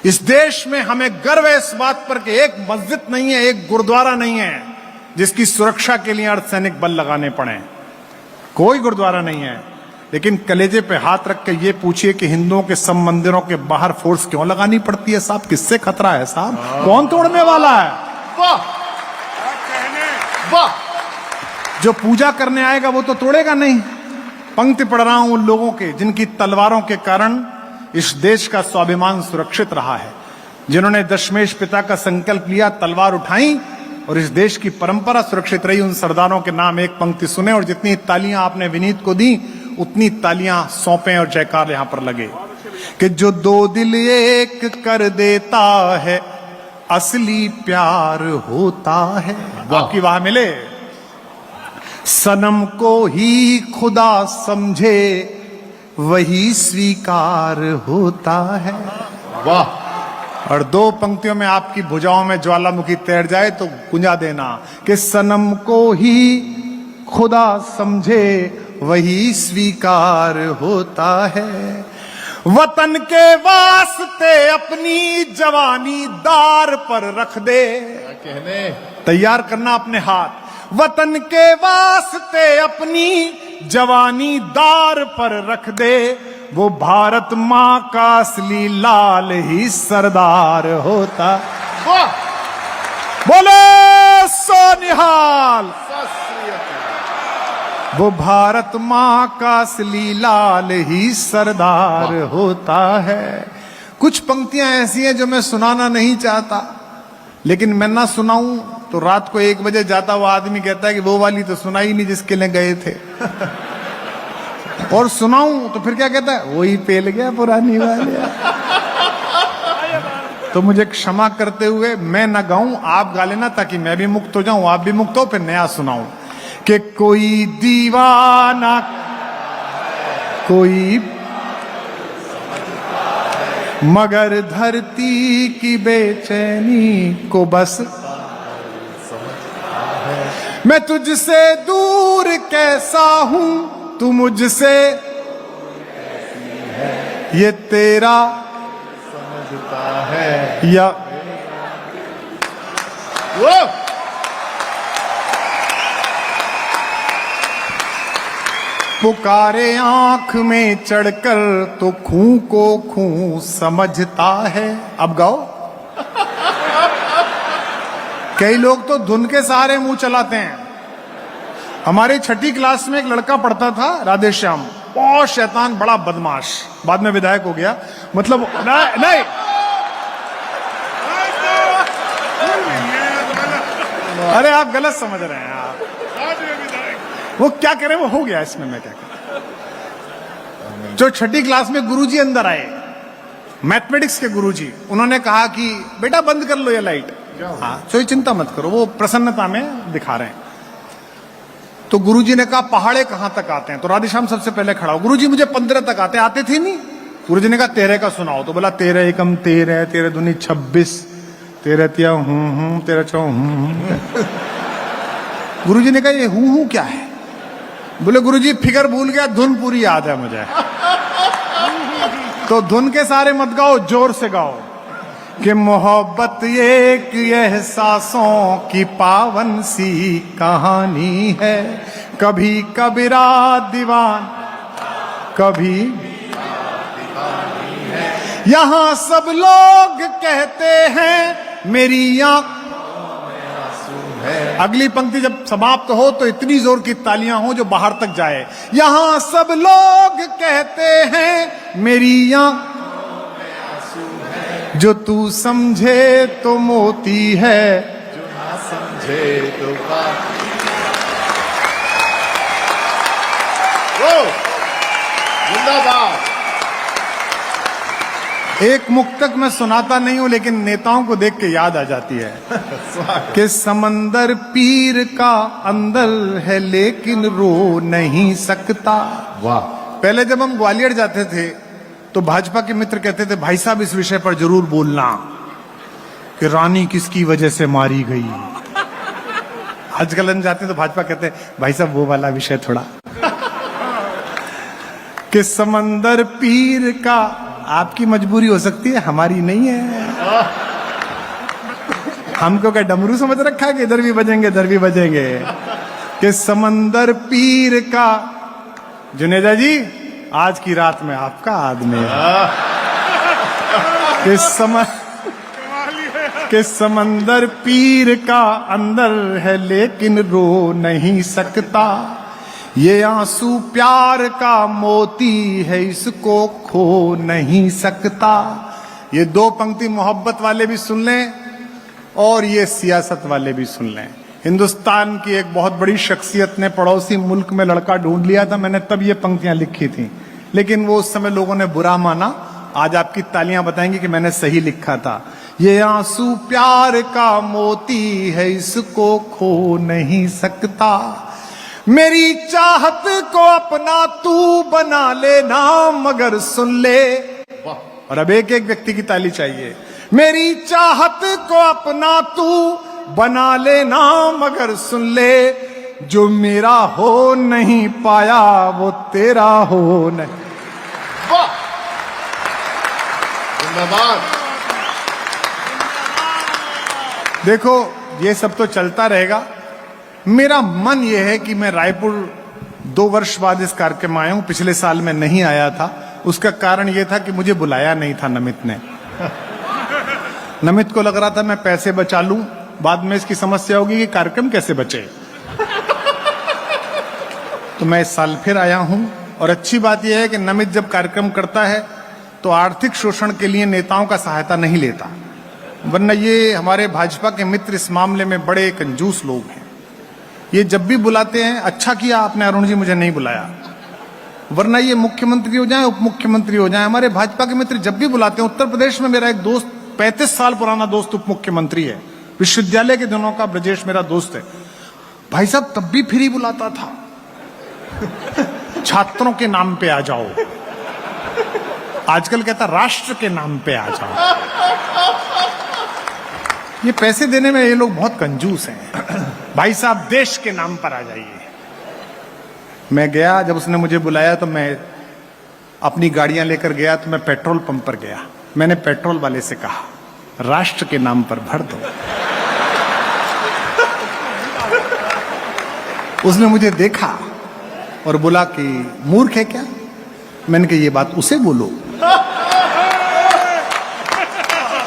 इस देश में हमें गर्व है इस बात पर कि एक मस्जिद नहीं है, एक गुरुद्वारा नहीं है जिसकी सुरक्षा के लिए अर्धसैनिक बल लगाने पड़े। कोई गुरुद्वारा नहीं है। लेकिन कलेजे पे हाथ रख के ये पूछिए कि हिंदुओं के सब मंदिरों के बाहर फोर्स क्यों लगानी पड़ती है साहब? किससे खतरा है साहब? कौन तोड़ने वाला है? वाह वाह। जो पूजा करने आएगा वो तो तोड़ेगा नहीं। पंक्ति पढ़ रहा हूं उन लोगों के जिनकी तलवारों के कारण इस देश का स्वाभिमान सुरक्षित रहा है, जिन्होंने दशमेश पिता का संकल्प लिया, तलवार उठाई और इस देश की परंपरा सुरक्षित रही। उन सरदारों के नाम एक पंक्ति सुने और जितनी तालियां आपने विनीत को दी उतनी तालियां सौंपें और जयकार यहां पर लगे कि जो दो दिल एक कर देता है असली प्यार होता है। आपकी वाह मिले। सनम को ही खुदा समझे वही स्वीकार होता है। वाह। और दो पंक्तियों में आपकी भुजाओं में ज्वालामुखी तैर जाए तो गुंजा देना कि सनम को ही खुदा समझे वही स्वीकार होता है। वतन के वास्ते अपनी जवानी दार पर रख दे। क्या कहने। तैयार करना अपने हाथ। वतन के वास्ते अपनी जवानी दार पर रख दे, वो भारत मां का असली लाल ही सरदार होता। वाह। बोले सोनिहाल। सत श्री अकाल। वो भारत मां का असली लाल ही सरदार होता है। कुछ पंक्तियां ऐसी हैं जो मैं सुनाना नहीं चाहता, लेकिन मैं ना सुनाऊं तो रात को 1 बजे जाता हुआ आदमी कहता है कि वो वाली तो सुनाई नहीं जिसके लिए गए थे। और सुनाऊं तो फिर क्या कहता है, वही पेल गया पुरानी वाली। तो मुझे क्षमा करते हुए मैं ना गाऊं, आप गा लेना ताकि मैं भी मुक्त हो जाऊं, आप भी मुक्त हो, फिर नया सुनाऊं कि कोई दीवाना कोई मगर धरती की बेचैनी को बस मैं तुझसे दूर कैसा हूं तू मुझसे ये तेरा समझता है। या वो पुकारे आंख में चढ़कर तो खूं को खूं समझता है। अब गाओ। कई लोग तो धुन के सहारे मुंह चलाते हैं। हमारे 6ठी क्लास में एक लड़का पढ़ता था, राधेश्याम, बहुत शैतान, बड़ा बदमाश, बाद में विधायक हो गया। मतलब नहीं अरे आप गलत समझ रहे हैं। आप वो क्या करें, वो हो गया, इसमें मैं क्या करें। जो 6ठी क्लास में गुरुजी अंदर आए, मैथमेटिक्स के गुरुजी, उन्होंने कहा कि बेटा बंद कर लो ये लाइट। हाँ, कोई चिंता मत करो, वो प्रसन्नता में दिखा रहे हैं। तो गुरुजी ने कहा पहाड़े कहां तक आते हैं? तो राधेश्याम सबसे पहले खड़ा हो, गुरुजी मुझे 15 तक आते थे नहीं। गुरुजी ने कहा 13 का सुनाओ। तो बोला 13 एकम 13, 13 दूनी 26, 13 तिया हूं, 13 चौ हूं। गुरुजी ने कहा ये हूं क्या है? बोले गुरुजी फिगर भूल गया, धुन पूरी याद है मुझे। तो धुन के सारे मत गाओ, जोर से गाओ कि मोहब्बत एक एहसासों की पावन सी कहानी है, कभी कबीरा दीवान कभी यहां सब लोग कहते हैं मेरी आंख। अगली पंक्ति जब समाप्त हो तो इतनी जोर की तालियां हो जो बाहर तक जाए। यहां सब लोग कहते हैं मेरी आंख जो तू समझे तो मोती है, से तूफान। वो जिंदाबाद। एक मुक्तक मैं सुनाता नहीं हूं, लेकिन नेताओं को देख के याद आ जाती है कि समंदर पीर का अंदर है लेकिन रो नहीं सकता। वाह। पहले जब हम ग्वालियर जाते थे तो भाजपा के मित्र कहते थे, भाई साहब इस विषय पर जरूर बोलना कि रानी किसकी वजह से मारी गई। आजकल हम जाते तो भाजपा कहते हैं, भाई साहब वो वाला विषय थोड़ा कि समंदर पीर का, आपकी मजबूरी हो सकती है, हमारी नहीं है। हमको क्या डमरू समझ रखा है कि इधर भी बजेंगे इधर भी बजेंगे। कि समंदर पीर का, जुनेजा जी आज की रात में आपका आदमी है। कि समंदर पीर का अंदर है लेकिन रो नहीं सकता। ये आंसू प्यार का मोती है इसको खो नहीं सकता। ये दो पंक्ति मोहब्बत वाले भी सुन लें और ये सियासत वाले भी सुन लें। हिंदुस्तान की एक बहुत बड़ी शख्सियत ने पड़ोसी मुल्क में लड़का ढूंढ लिया था, मैंने तब ये पंक्तियां लिखी थी, लेकिन वो उस समय लोगों ने बुरा माना। आज आपकी तालियां बताएंगी कि मैंने सही लिखा था। ये आंसू प्यार का मोती है इसको खो नहीं सकता। मेरी चाहत को अपना तू बना लेना मगर सुन ले। और अब एक एक व्यक्ति की ताली चाहिए। मेरी चाहत को अपना तू बना लेना मगर सुन ले। जो मेरा हो नहीं पाया वो तेरा हो नहीं। जिंदाबाद। देखो ये सब तो चलता रहेगा। मेरा मन यह है कि मैं रायपुर 2 वर्ष बाद इस कार्यक्रम में आया हूं। पिछले साल मैं नहीं आया था। उसका कारण यह था कि मुझे बुलाया नहीं था नमित ने। नमित को लग रहा था मैं पैसे बचा लूं, बाद में इसकी समस्या होगी कि कार्यक्रम कैसे बचे। तो मैं इस साल फिर आया हूं। और अच्छी बात यह है कि नमित जब कार्यक्रम करता है तो आर्थिक शोषण के लिए नेताओं का सहायता नहीं लेता, वरना ये हमारे भाजपा के मित्र इस मामले में बड़े कंजूस लोग हैं। ये जब भी बुलाते हैं, अच्छा किया आपने अरुण जी मुझे नहीं बुलाया, वरना ये मुख्यमंत्री हो जाए उप मुख्यमंत्री हो जाए, हमारे भाजपा के मित्र जब भी बुलाते हैं। उत्तर प्रदेश में मेरा एक दोस्त 35 साल पुराना दोस्त उप मुख्यमंत्री है, विश्वविद्यालय के दिनों का ब्रजेश मेरा दोस्त है। भाई साहब तब भी फ्री बुलाता था। छात्रों के नाम पे आ जाओ, आजकल कहता राष्ट्र के नाम पे आ जाओ। ये पैसे देने में ये लोग बहुत कंजूस हैं। भाई साहब देश के नाम पर आ जाइए। मैं गया, जब उसने मुझे बुलाया तो मैं अपनी गाड़ियां लेकर गया, तो मैं पेट्रोल पंप पर गया। मैंने पेट्रोल वाले से कहा राष्ट्र के नाम पर भर दो। उसने मुझे देखा और बोला कि मूर्ख है क्या। मैंने कहा ये बात उसे बोलो।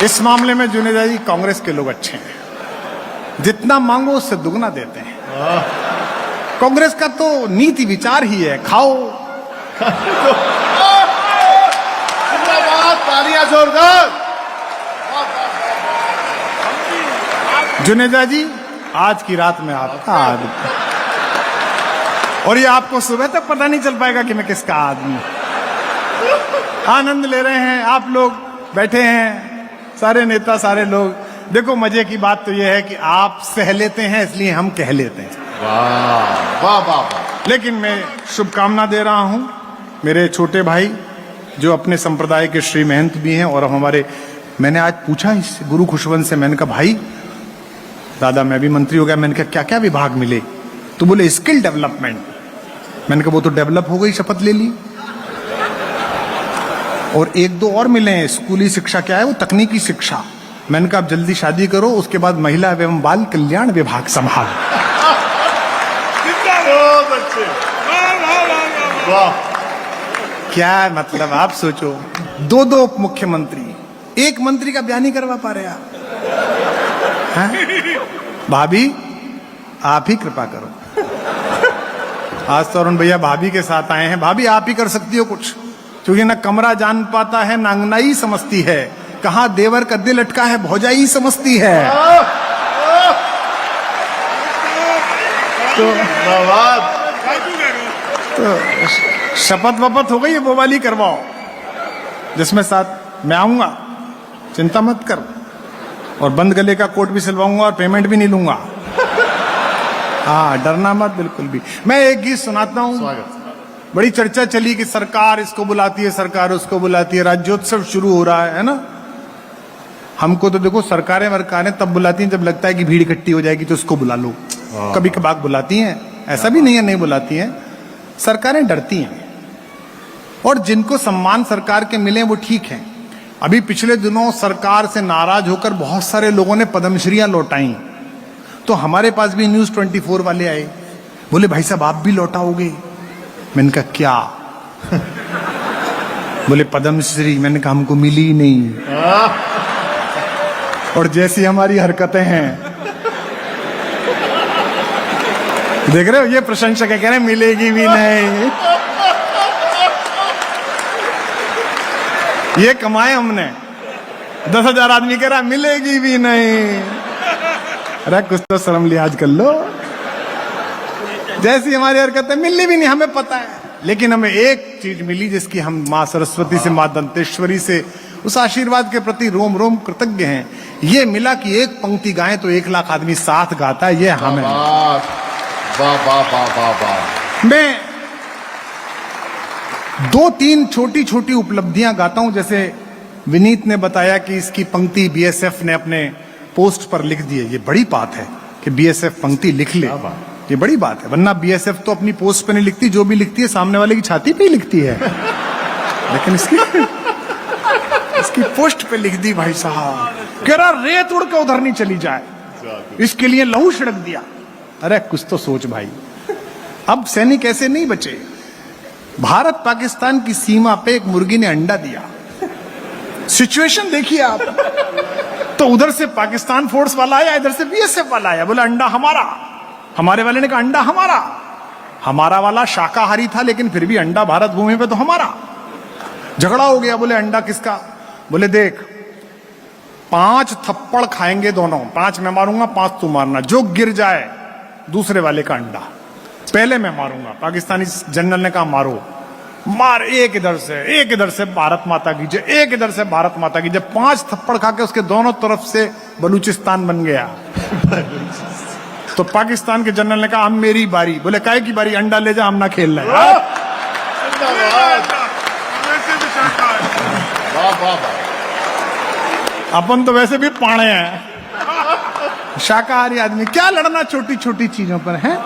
इस मामले में जुनेजा जी कांग्रेस के लोग अच्छे हैं, जितना मांगो उससे दुगना देते हैं। कांग्रेस का तो नीति विचार ही है, खाओ। जिंदाबाद। तालियां जोरदार। जुनेजा जी आज की रात में आपका आदमी, और ये आपको सुबह तक पता नहीं चल पाएगा कि मैं किसका आदमी। आनंद ले रहे हैं आप लोग, बैठे हैं सारे नेता सारे लोग। देखो मजे की बात तो यह है कि आप सह लेते हैं इसलिए हम कह लेते हैं। वाह वाह वाह वाह। लेकिन मैं शुभकामना दे रहा हूं मेरे छोटे भाई जो अपने संप्रदाय के श्री महंत भी हैं और हमारे। मैंने आज पूछा इस गुरु खुशवंत से, मैंने कहा भाई दादा मैं भी मंत्री हो गया। मैंने कहा क्या क्या विभाग मिले, तो बोले स्किल डेवलपमेंट। मैंने कहा वो तो डेवलप हो गई, शपथ ले ली। और 1-2 और मिले हैं, स्कूली शिक्षा क्या है वो तकनीकी शिक्षा। मैंने कहा आप जल्दी शादी करो, उसके बाद महिला एवं बाल कल्याण विभाग संभाल। बहुत अच्छे। वाह। क्या मतलब आप सोचो, 2 उप मुख्यमंत्री, एक मंत्री का बयान नहीं करवा पा रहे आप। हैं? भाभी आप ही कृपा करो। आज तो अरुण भैया भाभी के साथ आए हैं। भाभी आप ही कर सकती हो कुछ, क्योंकि ना कमरा जान पाता है ना अंगनाई समझती है, कहां देवर का दिल अटका है भौजाई समझती है। जिंदाबाद। शपथ वपथ हो गई है, वो वाली करवाओ जिसमें साथ मैं आऊंगा, चिंता मत कर, और बंद गले का कोट भी सिलवाऊंगा और पेमेंट भी नहीं लूंगा। हाँ, डरना मत बिल्कुल भी। मैं एक गीत सुनाता हूँ। बड़ी चर्चा चली कि सरकार इसको बुलाती है, सरकार उसको बुलाती है, राज्योत्सव शुरू हो रहा है ना। हमको तो देखो सरकारें वरकारें तब बुलाती हैं जब लगता है कि भीड़ इकट्ठी हो जाएगी तो उसको बुला लो। कभी कभार बुलाती हैं, ऐसा भी नहीं है नहीं बुलाती हैं। सरकारें डरती हैं, और जिनको सम्मान सरकार के मिले वो ठीक है। अभी पिछले दिनों सरकार से नाराज होकर बहुत सारे लोगों ने पद्मश्रीयां लौटाई, तो हमारे पास भी न्यूज 24 वाले आए, बोले भाई साहब आप भी लौटाओगे? मैंने कहा क्या? बोले पद्मश्री। मैंने कहा हमको मिली ही नहीं, और जैसी हमारी हरकतें हैं, देख रहे हो, ये प्रशंसक कह रहे हैं मिलेगी भी नहीं। ये कमाए हमने, 10,000 आदमी कह रहा मिलेगी भी नहीं। अरे कुछ तो शर्म लिहाज कर लो। जैसी हमारी हरकतें, मिलनी भी नहीं, हमें पता है। लेकिन हमें एक चीज मिली जिसकी हम मां सरस्वती से, मां दंतेश्वरी से, उस आशीर्वाद के प्रति रोम रोम कृतज्ञ हैं। ये मिला कि एक पंक्ति गाएं तो 1 लाख आदमी साथ गाता है, ये हमें। वाह वाह वाह वाह वाह। मैं 2-3 छोटी छोटी उपलब्धियां गाता हूं। जैसे विनीत ने बताया कि इसकी पंक्ति बीएसएफ ने अपने पोस्ट पर लिख दी है। ये बड़ी बात है कि बीएसएफ पंक्ति लिख ले, ये बड़ी बात है। वरना बीएसएफ तो अपनी पोस्ट पे नहीं लिखती, जो भी लिखती है सामने वाले की छाती पे ही लिखती है। लेकिन इसकी पोस्ट पे लिख दी भाई साहब। कह रहा रेत उड़ के उधर नहीं चली जाए, इसके लिए लहू छिड़क दिया। अरे कुछ तो सोच भाई। अब सैनिक ऐसे नहीं बचे। भारत पाकिस्तान की सीमा पे एक मुर्गी ने अंडा दिया। सिचुएशन देखिए आप। तो उधर से पाकिस्तान फोर्स वाला आया, इधर से बीएसएफ वाला आया, बोला अंडा हमारा। हमारे वाले ने कहा अंडा हमारा। हमारा वाला शाकाहारी था लेकिन फिर भी अंडा भारत भूमि पे तो हमारा। झगड़ा हो गया, बोले अंडा किसका? बोले देख 5 थप्पड़ खाएंगे दोनों, 5 मैं मारूंगा 5 तू मारना, जो गिर जाए दूसरे वाले का अंडा पहले मैं मारूंगा। पाकिस्तानी जनरल ने कहा मारो। मार, एक इधर से भारत माता की जय, एक इधर से भारत माता की जय। 5 थप्पड़ खा के उसके दोनों तरफ से बलूचिस्तान बन गया। तो पाकिस्तान के जनरल ने कहा अब मेरी बारी। बोले काहे की बारी? अंडा ले जा, हम ना खेल रहे। अपन तो वैसे भी पाणे हैं, शाकाहारी आदमी, क्या लड़ना छोटी छोटी चीजों पर है।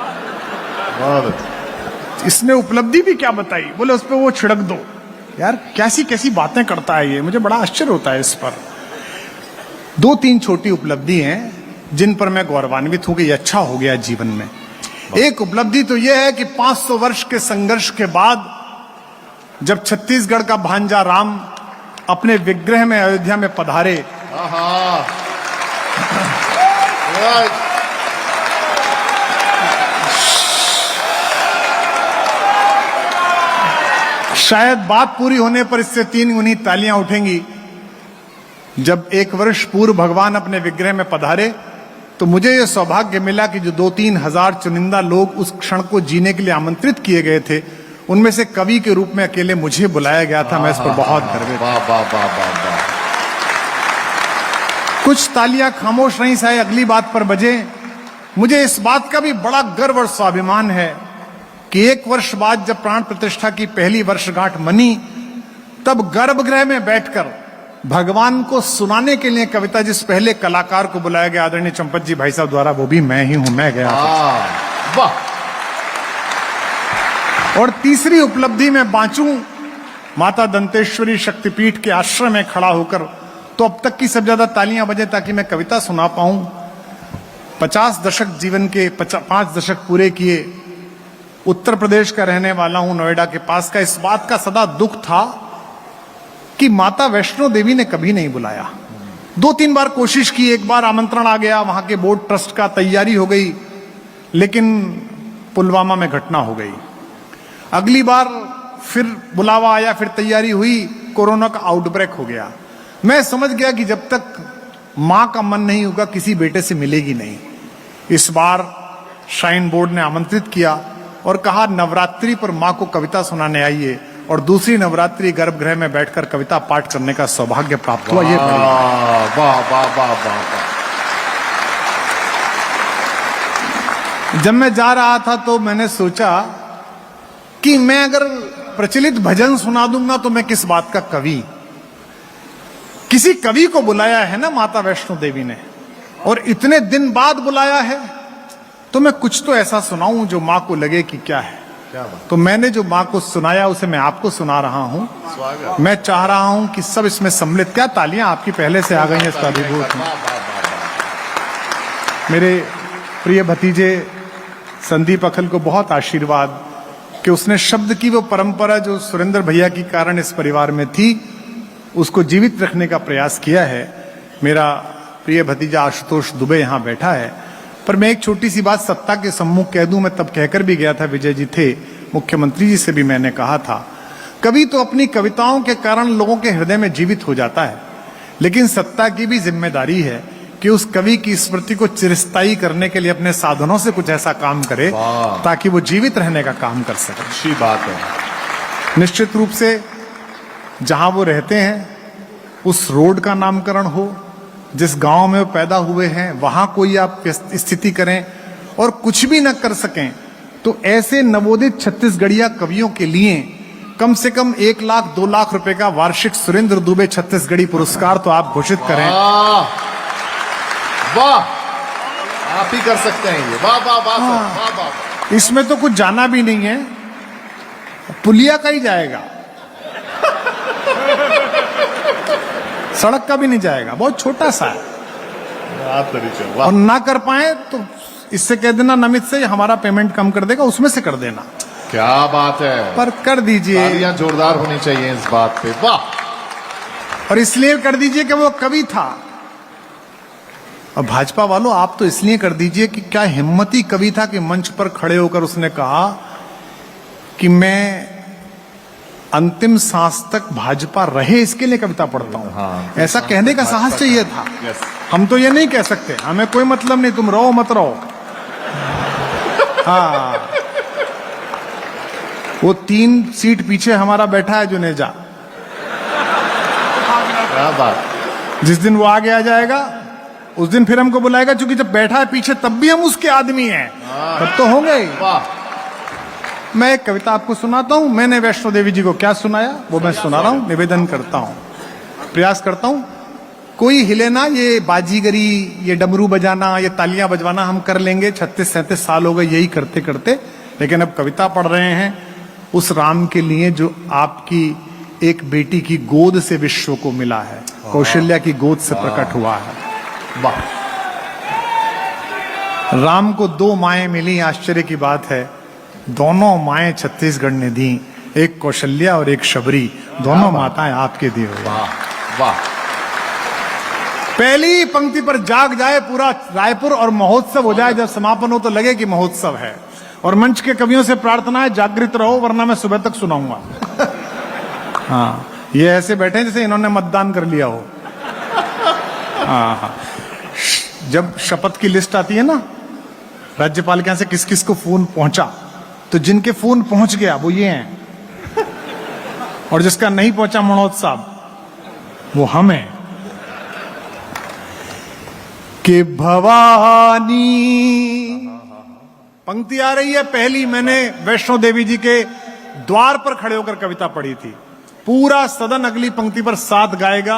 इसने उपलब्धि भी क्या बताई? बोले उस पर वो छिड़क दो। यार कैसी कैसी बातें करता है ये, मुझे बड़ा आश्चर्य होता है इस पर। 2-3 छोटी उपलब्धि हैं जिन पर मैं गौरवान्वित हूं कि ये अच्छा हो गया जीवन में। एक उपलब्धि तो यह है कि 500 वर्ष के संघर्ष के बाद जब छत्तीसगढ़ का भांजा राम अपने विग्रह में अयोध्या में पधारे, शायद बात पूरी होने पर इससे 3 गुनी तालियां उठेंगी। जब 1 वर्ष पूर्व भगवान अपने विग्रह में पधारे तो मुझे यह सौभाग्य मिला कि जो 2-3 हजार चुनिंदा लोग उस क्षण को जीने के लिए आमंत्रित किए गए थे, उनमें से कवि के रूप में अकेले मुझे बुलाया गया था। मैं इस पर बहुत गर्वित हूं। कुछ तालियां खामोश नहीं सहे, अगली बात पर बजे। मुझे इस बात का भी बड़ा गर्व और स्वाभिमान है कि 1 वर्ष बाद जब प्राण प्रतिष्ठा की पहली वर्षगांठ मनी, तब गर्भगृह में बैठकर भगवान को सुनाने के लिए कविता जिस पहले कलाकार को बुलाया गया आदरणीय चंपत जी भाई साहब द्वारा, वो भी मैं ही हूं, मैं गया था। वाह। और तीसरी उपलब्धि में बांचूं माता दंतेश्वरी शक्तिपीठ के आश्रम में खड़ा होकर, तो अब तक की सबसे ज्यादा तालियां बजे ताकि मैं कविता सुना पाऊं। 50 दशक जीवन के 5 दशक पूरे किए, उत्तर प्रदेश का रहने वाला हूं, नोएडा के पास का। इस बात का सदा दुख था कि माता वैष्णो देवी ने कभी नहीं बुलाया। 2-3 बार कोशिश की, एक बार आमंत्रण आ गया वहां के बोर्ड ट्रस्ट का, तैयारी हो गई, लेकिन पुलवामा में घटना हो गई। अगली बार फिर बुलावा आया, फिर तैयारी हुई, कोरोना का आउटब्रेक हो गया। मैं समझ गया कि जब तक मां का मन नहीं होगा किसी बेटे से मिलेगी नहीं। इस बार श्राइन बोर्ड ने आमंत्रित किया और कहा नवरात्रि पर मां को कविता सुनाने आइए, और दूसरी नवरात्रि गर्भगृह में बैठकर कविता पाठ करने का सौभाग्य प्राप्त हुआ। ये पढ़िए। वाह वाह वाह वाह वाह। जब मैं जा रहा था तो मैंने सोचा कि मैं अगर प्रचलित भजन सुना दूंगा तो मैं किस बात का कवि। किसी कवि को बुलाया है ना माता वैष्णो देवी ने, और इतने दिन बाद बुलाया है, तो मैं कुछ तो ऐसा सुनाऊं जो मां को लगे कि क्या है। तो मैंने जो मां को सुनाया उसे मैं आपको सुना रहा हूं। मैं चाह रहा हूं कि सब इसमें सम्मिलित, क्या तालियां आपकी पहले से आ गई हैं इसका अभिभूत। मेरे प्रिय भतीजे संदीप अखल को बहुत आशीर्वाद कि उसने शब्द की वो परंपरा जो सुरेंद्र भैया के कारण इस परिवार में थी, उसको जीवित रखने का प्रयास किया है। मेरा प्रिय भतीजा आशुतोष दुबे यहां बैठा है। पर मैं एक छोटी सी बात सत्ता के सम्मुख कह दूं, मैं तब कहकर भी गया था, विजय जी थे, मुख्यमंत्री जी से भी मैंने कहा था, कवि तो अपनी कविताओं के कारण लोगों के हृदय में जीवित हो जाता है, लेकिन सत्ता की भी जिम्मेदारी है कि उस कवि की स्मृति को चिरस्थायी करने के लिए अपने साधनों से कुछ ऐसा काम करे ताकि वो जीवित रहने का काम कर सके। अच्छी बात है। निश्चित रूप से जहां वो रहते हैं उस रोड का नामकरण हो, जिस गांव में वो पैदा हुए हैं वहां कोई आप स्थिति करें, और कुछ भी न कर सकें तो ऐसे नवोदित छत्तीसगढ़िया कवियों के लिए कम से कम 1 लाख 2 लाख रुपए का वार्षिक सुरेंद्र दुबे छत्तीसगढ़ी पुरस्कार तो आप घोषित करें। वाह, आप ही कर सकते हैं ये। वाह वाह वाह वाह वाह। इसमें तो कुछ जाना भी नहीं है, पुलिया का ही जाएगा, सड़क का भी नहीं जाएगा, बहुत छोटा सा है। और ना कर पाए तो इससे कह देना नमित से हमारा पेमेंट कम कर देगा, उसमें से कर देना। क्या बात है, पर कर दीजिए। तालियां जोरदार होनी चाहिए इस बात पे। वाह। और इसलिए कर दीजिए कि वो कवि था। और भाजपा वालों आप तो इसलिए कर दीजिए कि क्या हिम्मती कवि था कि मंच पर खड़े होकर उसने कहा कि मैं अंतिम सांस तक भाजपा रहे इसके लिए कविता पढ़ता हूं। हाँ, ऐसा कहने का साहस चाहिए था। हम तो ये नहीं कह सकते, हमें कोई मतलब नहीं, तुम रहो मत रहो। हाँ, वो 3 सीट पीछे हमारा बैठा है जुनेजा। क्या बात। जिस दिन वो आगे आ जाएगा उस दिन फिर हमको बुलाएगा, क्योंकि जब बैठा है पीछे तब भी हम उसके आदमी हैं, तब तो होंगे ही। वाह। मैं एक कविता आपको सुनाता हूं। मैंने वैष्णो देवी जी को क्या सुनाया वो मैं सुना रहा हूं, निवेदन करता हूं, प्रयास करता हूं। कोई हिले ना, ये बाजीगरी, ये डमरू बजाना, ये तालियां बजवाना हम कर लेंगे, 36-37 साल हो गए यही करते करते। लेकिन अब कविता पढ़ रहे हैं उस राम के लिए जो आपकी एक बेटी की गोद से विश्व को मिला है, कौशल्या की गोद से प्रकट हुआ है। वाह। राम को 2 माएं मिली, आश्चर्य की बात है, दोनों माएं छत्तीसगढ़ ने दी, एक कौशल्या और एक शबरी, दोनों माताएं आपके दी हुई। वाह वाह। पहली पंक्ति पर जाग जाए पूरा रायपुर और महोत्सव हो जाए, जब समापन हो तो लगे कि महोत्सव है। और मंच के कवियों से प्रार्थना है जागृत रहो, वरना मैं सुबह तक सुनाऊंगा। हाँ, ये ऐसे बैठे जैसे इन्होंने मतदान कर लिया हो। हाँ, जब शपथ की लिस्ट आती है ना राज्यपाल के यहां से किस किस को फोन पहुंचा, तो जिनके फोन पहुंच गया वो ये हैं, और जिसका नहीं पहुंचा मनोज साहब वो हम हैं। कि भवानी पंक्ति आ रही है पहली, मैंने वैष्णो देवी जी के द्वार पर खड़े होकर कविता पढ़ी थी। पूरा सदन अगली पंक्ति पर साथ गाएगा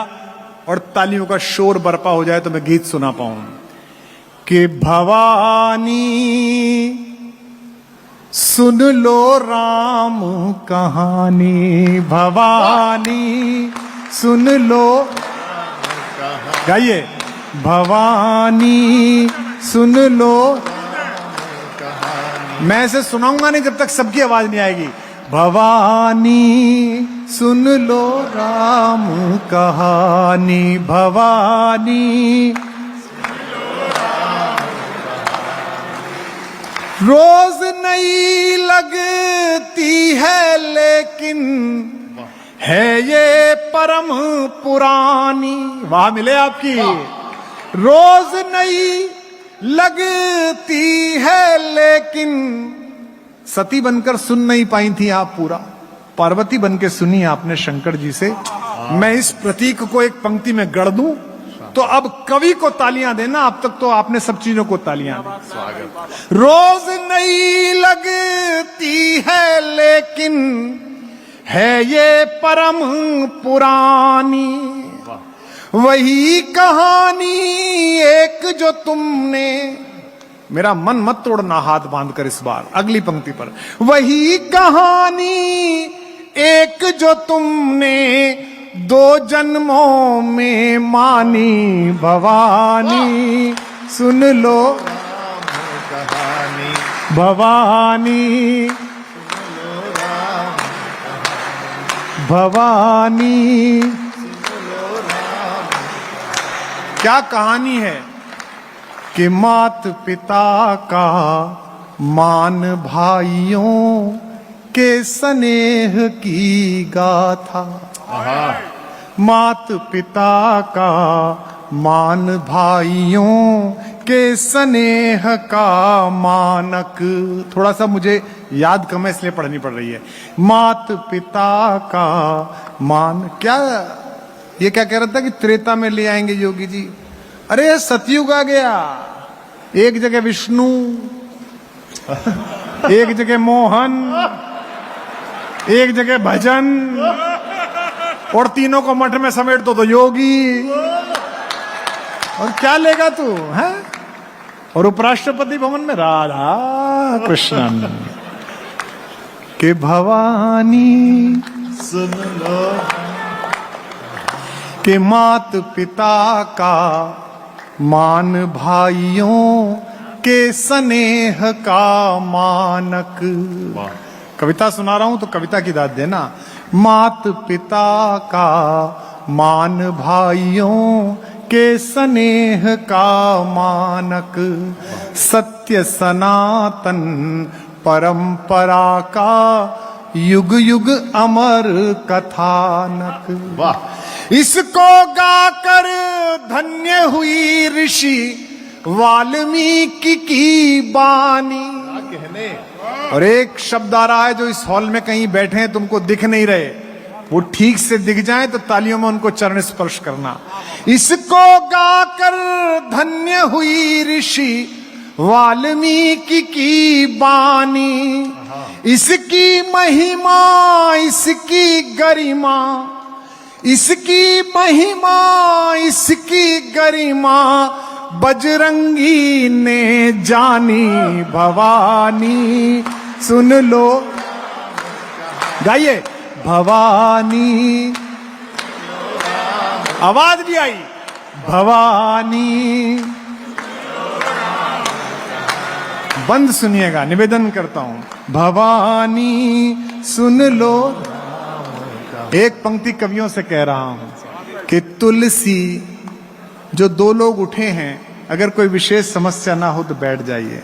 और तालियों का शोर बरपा हो जाए तो मैं गीत सुना पाऊं। कि भवानी सुन लो राम कहानी, भवानी सुन लो, गाइए, भवानी सुन लो। मैं इसे सुनाऊंगा नहीं जब तक सबकी आवाज नहीं आएगी। भवानी सुन लो राम कहानी, भवानी रोज नई लगती है लेकिन है ये परम पुरानी। वाह मिले आपकी। रोज नई लगती है, लेकिन सती बनकर सुन नहीं पाई थी आप पूरा, पार्वती बनके सुनी आपने शंकर जी से। मैं इस प्रतीक को एक पंक्ति में गढ़ दूं तो अब कवि को तालियां देना, अब तक तो आपने सब चीजों को तालियां दी। स्वागत। रोज नई लगती है, लेकिन है ये परम पुरानी, वही कहानी एक जो तुमने, मेरा मन मत तोड़ना हाथ बांधकर इस बार, अगली पंक्ति पर, वही कहानी एक जो तुमने दो जन्मों में मानी, भवानी सुन लो कहानी भवानी, भवानी क्या कहानी है कि मात पिता का मान, भाइयों के स्नेह की गाथा। मात पिता का मान, भाइयों के स्नेह का मानक। थोड़ा सा मुझे याद कम है इसलिए पढ़नी पड़ रही है। मात पिता का मान, क्या ये क्या कह रहा था कि त्रेता में ले आएंगे योगी जी? अरे सतयुग आ गया, एक जगह विष्णु, एक जगह मोहन, एक जगह भजन, और तीनों को मठ में समेट दो तो योगी। और क्या लेगा तू है? और उपराष्ट्रपति भवन में राधा कृष्णन के भवानी सुन लो, के मात पिता का मान, भाइयों के स्नेह का मानक। कविता सुना रहा हूं तो कविता की दाद देना। मात पिता का मान, भाइयों के स्नेह का मानक, सत्य सनातन परंपरा का युग युग अमर कथानक। वाह। इसको गाकर धन्य हुई ऋषि वाल्मीकि की बानी। कहने और एक शब्द आ रहा है जो इस हॉल में कहीं बैठे हैं, तुमको दिख नहीं रहे, वो ठीक से दिख जाए तो तालियों में उनको चरण स्पर्श करना। इसको गाकर धन्य हुई ऋषि वाल्मीकि की बानी, इसकी महिमा इसकी गरिमा, इसकी महिमा इसकी गरिमा बजरंगी ने जानी, भवानी सुन लो, गाइए भवानी, आवाज नहीं आई, भवानी। बंद सुनिएगा, निवेदन करता हूं, भवानी सुन लो। एक पंक्ति कवियों से कह रहा हूं कि तुलसी, जो दो लोग उठे हैं, अगर कोई विशेष समस्या ना हो तो बैठ जाइए,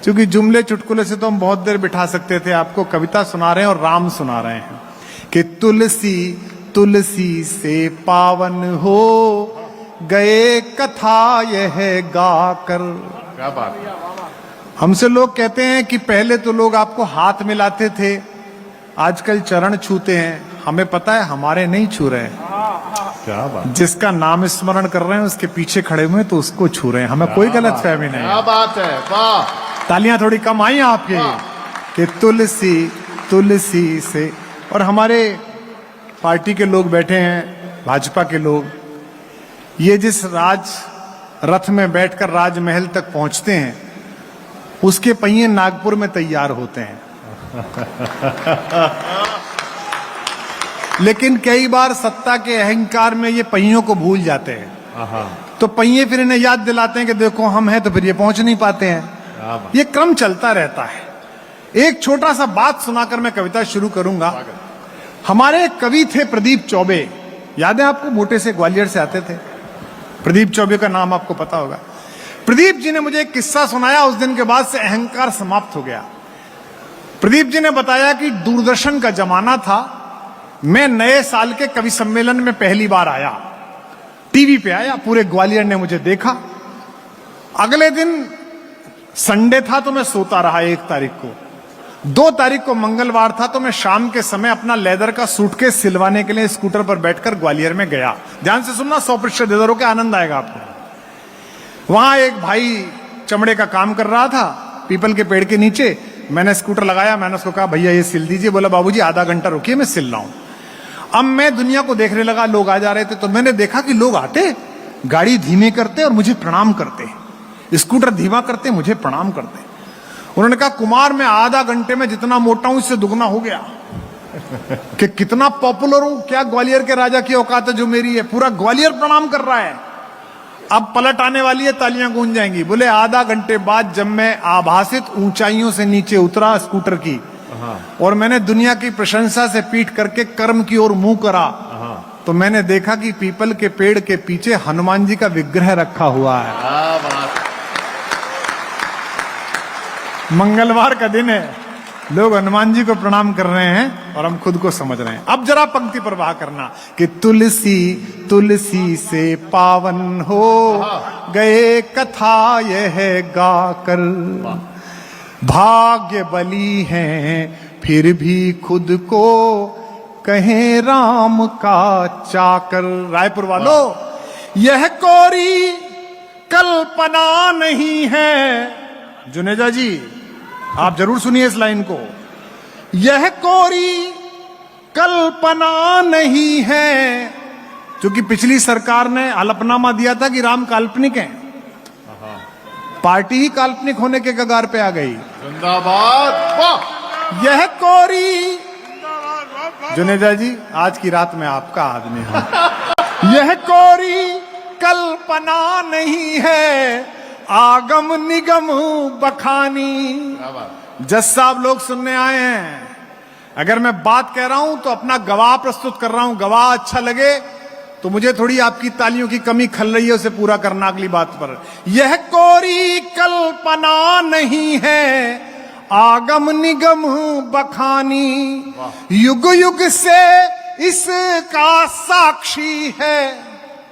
क्योंकि जुमले चुटकुले से तो हम बहुत देर बिठा सकते थे। आपको कविता सुना रहे हैं और राम सुना रहे हैं कि तुलसी तुलसी से पावन हो गए कथा यह गाकर। क्या बात है। हमसे लोग कहते हैं कि पहले तो लोग आपको हाथ मिलाते थे, आजकल चरण छूते हैं। हमें पता है हमारे नहीं छू रहे हैं, क्या बात, जिसका नाम स्मरण कर रहे हैं उसके पीछे खड़े हुए तो उसको छू रहे हैं। हमें कोई गलत फहमी नहीं क्या है। बात है। वाह। तालियां थोड़ी कम आई आपके कि तुलसी तुलसी से। और हमारे पार्टी के लोग बैठे हैं, भाजपा के लोग, ये जिस राज रथ में बैठकर राजमहल तक पहुंचते हैं, उसके पहिए नागपुर में तैयार होते हैं। लेकिन कई बार सत्ता के अहंकार में ये पहियों को भूल जाते हैं, तो पहिए फिर इन्हें याद दिलाते हैं कि देखो हम हैं, तो फिर ये पहुंच नहीं पाते हैं। ये क्रम चलता रहता है। एक छोटा सा बात सुनाकर मैं कविता शुरू करूंगा। हमारे एक कवि थे प्रदीप चौबे, याद है आपको? मोटे से ग्वालियर से आते थे। प्रदीप चौबे का नाम आपको पता होगा। प्रदीप जी ने मुझे एक किस्सा सुनाया, उस दिन के बाद से अहंकार समाप्त हो गया। प्रदीप जी ने बताया कि दूरदर्शन का जमाना था, मैं नए साल के कवि सम्मेलन में पहली बार आया, टीवी पे आया, पूरे ग्वालियर ने मुझे देखा। अगले दिन संडे था तो मैं सोता रहा 1 तारीख को। 2 तारीख को मंगलवार था तो मैं शाम के समय अपना लेदर का सूटकेस सिलवाने के लिए स्कूटर पर बैठकर ग्वालियर में गया। ध्यान से सुनना, 100% इधर होकर आनंद आएगा आपको। वहां एक भाई चमड़े का काम कर रहा था पीपल के पेड़ के नीचे। मैंने स्कूटर लगाया, मैंने उसको कहा भैया ये सिल दीजिए। बोला बाबूजी आधा घंटा रुकिए मैं सिल रहा हूं। अब मैं दुनिया को देखने लगा, लोग आ जा रहे थे तो मैंने देखा कि लोग आते, गाड़ी धीमी करते और मुझे प्रणाम करते, स्कूटर धीमा करते मुझे प्रणाम करते। उन्होंने कहा कुमार मैं आधा घंटे में जितना मोटा हूं इससे दुगना हो गया। कि कितना पॉपुलर हूं, क्या ग्वालियर के राजा की औकात है जो मेरी है। पूरा ग्वालियर प्रणाम कर रहा है। अब पलट आने वाली है, तालियां गूंज जाएंगी। बोले आधा घंटे बाद जब मैं आभासित ऊंचाइयों से नीचे उतरा स्कूटर की और मैंने दुनिया की प्रशंसा से पीठ करके कर्म की ओर मुंह करा तो मैंने देखा कि पीपल के पेड़ के पीछे हनुमान जी का विग्रह रखा हुआ है। क्या बात। मंगलवार का दिन है, लोग हनुमान जी को प्रणाम कर रहे हैं और हम खुद को समझ रहे हैं। अब जरा पंक्ति प्रवाह करना कि तुलसी तुलसी से पावन हो गए कथा यह गाकर, भाग्य बली हैं फिर भी खुद को कहें राम का चाकर। रायपुर वालों, यह कोरी कल्पना नहीं है। जुनेजा जी आप जरूर सुनिए इस लाइन को। यह कोरी कल्पना नहीं है, क्योंकि पिछली सरकार ने हलफनामा दिया था कि राम काल्पनिक हैं। पार्टी ही काल्पनिक होने के कगार पे आ गई। जिंदाबाद। वाह। यह कोरी, जुनेजा जी आज की रात में आपका आदमी हूं। यह कोरी कल्पना नहीं है, आगम निगम बखानी। जज साहब लोग सुनने आए हैं। अगर मैं बात कह रहा हूं तो अपना गवाह प्रस्तुत कर रहा हूं। गवाह अच्छा लगे तो मुझे थोड़ी आपकी तालियों की कमी खल रही है, उसे पूरा करना अगली बात पर। यह कोरी कल्पना नहीं है, आगम निगम बखानी। युग युग से इसका साक्षी है।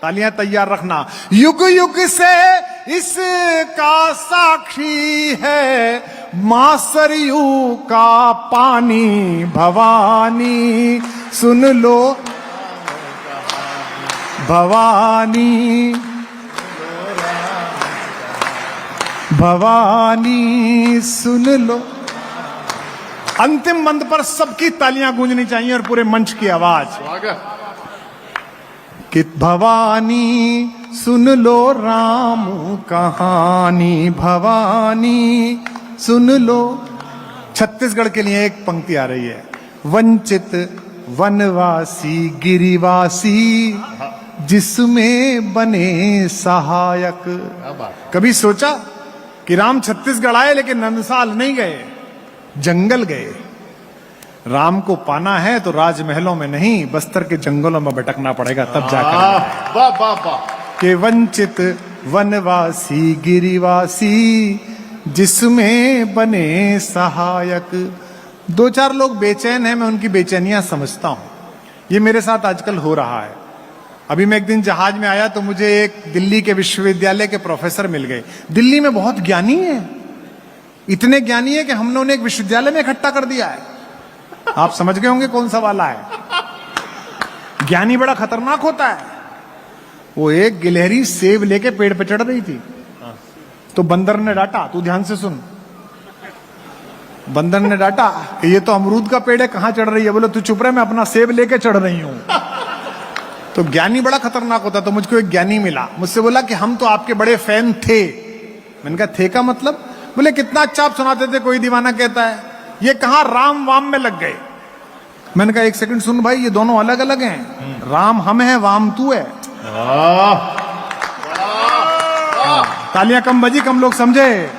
तालियां तैयार रखना। युग युग से इसका साक्षी है, मां सरयू का पानी भवानी। सुन लो भवानी, भवानी सुन लो। अंतिम मंद पर सबकी तालियां गूंजनी चाहिए और पूरे मंच की आवाज कि भवानी सुन लो राम कहानी, भवानी सुन लो। छत्तीसगढ़ के लिए एक पंक्ति आ रही है। वंचित वनवासी गिरिवासी जिसमें बने सहायक। कभी सोचा कि राम छत्तीसगढ़ आए लेकिन नंदसाल नहीं गए, जंगल गए। राम को पाना है तो राजमहलों में नहीं, बस्तर के जंगलों में भटकना पड़ेगा, तब जाकर। वाह वाह वाह। के वंचित वनवासी गिरिवासी जिसमें बने सहायक। 2-4 लोग बेचैन हैं, मैं उनकी बेचैनियां समझता हूं। ये मेरे साथ आजकल हो रहा है। अभी मैं एक दिन जहाज में आया तो मुझे एक दिल्ली के विश्वविद्यालय के प्रोफेसर मिल गए। दिल्ली में बहुत ज्ञानी है, इतने ज्ञानी है कि हमने उन्हें एक विश्वविद्यालय में इकट्ठा कर दिया है। आप समझ गए होंगे कौन सा वाला है। ज्ञानी बड़ा खतरनाक होता है। वो एक गिलहरी सेब लेके पेड़ पे चढ़ रही थी तो बंदर ने डांटा, तू ध्यान से सुन। बंदर ने डांटा कि ये तो अमरूद का पेड़ है, कहां चढ़ रही है। बोले तू चुप रहे, मैं अपना सेब लेके चढ़ रही हूं। तो ज्ञानी बड़ा खतरनाक होता। तो मुझको एक ज्ञानी मिला, मुझसे बोला कि हम तो आपके बड़े फैन थे। मैंने कहा थे का मतलब? बोले कितना अच्छा आप सुनाते थे, कोई दीवाना कहता है। ये कहां राम वाम में लग गए। मैंने कहा एक सेकंड सुन भाई, ये दोनों अलग अलग हैं। राम हम है, वाम तू है। तालियां कम बजी, कम लोग समझे।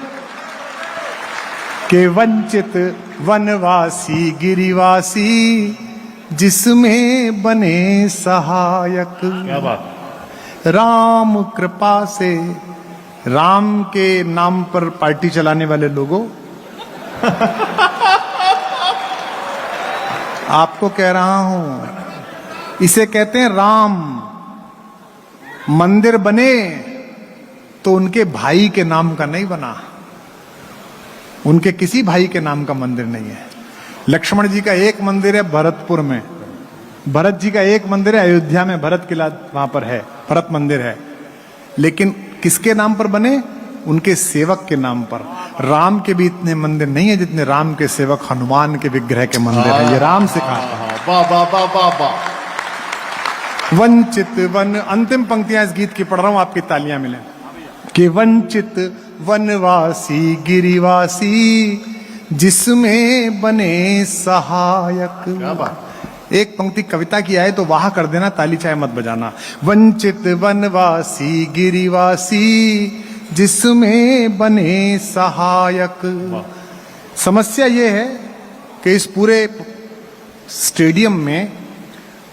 के वंचित वनवासी गिरिवासी जिसमें बने सहायक। क्या बात। राम कृपा से, राम के नाम पर पार्टी चलाने वाले लोगों आपको कह रहा हूं, इसे कहते हैं राम। मंदिर बने तो उनके भाई के नाम का नहीं बना, उनके किसी भाई के नाम का मंदिर नहीं है। लक्ष्मण जी का एक मंदिर है भरतपुर में, भरत जी का एक मंदिर है अयोध्या में, भरत किला वहां पर है, भरत मंदिर है। लेकिन किसके नाम पर बने? उनके सेवक के नाम पर। राम के भी इतने मंदिर नहीं है जितने राम के सेवक हनुमान के विग्रह के मंदिर है। ये राम सिखाता है। वाह वाह वाह वाह वाह। वंचित वन, अंतिम पंक्तियां इस गीत की पढ़ रहा हूं, आपकी तालियां मिले। कि वंचित वनवासी गिरिवासी जिसमें बने सहायक। क्या बात। एक पंक्ति कविता की आए तो वाह कर देना, ताली चाहे मत बजाना। वंचित वनवासी गिरिवासी जिसमें बने सहायक। समस्या ये है कि इस पूरे स्टेडियम में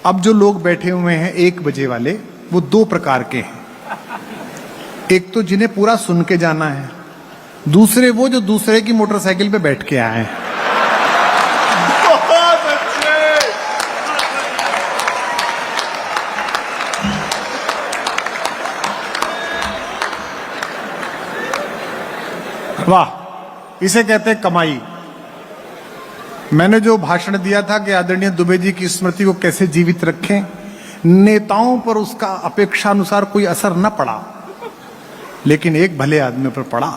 अब जो लोग बैठे हुए हैं 1 बजे वाले, वो 2 प्रकार के हैं। एक तो जिन्हें पूरा सुन के जाना है, दूसरे वो जो दूसरे की मोटरसाइकिल पे बैठ के आए हैं। बहुत अच्छे। वाह, इसे कहते हैं कमाई। मैंने जो भाषण दिया था कि आदरणीय दुबे जी की स्मृति को कैसे जीवित रखें, नेताओं पर उसका अपेक्षानुसार कोई असर न पड़ा, लेकिन एक भले आदमी पर पड़ा।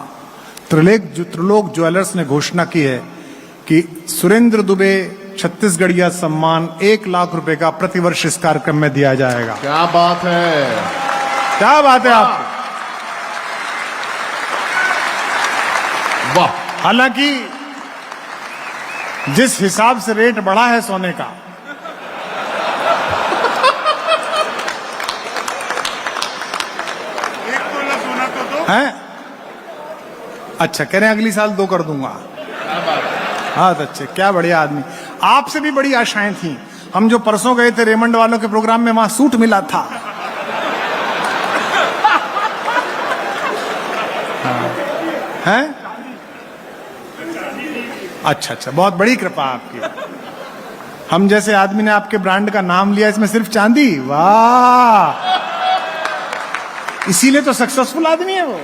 त्रिलोक ज्वेलर्स ने घोषणा की है कि सुरेंद्र दुबे छत्तीसगढ़िया सम्मान 1 लाख रुपए का प्रतिवर्ष इस कार्यक्रम में दिया जाएगा। क्या बात है। क्या बात है आप। वाह। हालांकि जिस हिसाब से रेट बढ़ा है सोने का, है अच्छा, कह रहे हैं अगली साल 2 कर दूंगा। हाँ अच्छे, क्या बढ़िया आदमी। आपसे भी बड़ी आशाएं थी। हम जो परसों गए थे रेमंड वालों के प्रोग्राम में, वहां सूट मिला था। हैं? अच्छा अच्छा, बहुत बड़ी कृपा आपकी। हम जैसे आदमी ने आपके ब्रांड का नाम लिया, इसमें सिर्फ चांदी। वाह, इसीलिए तो सक्सेसफुल आदमी है वो।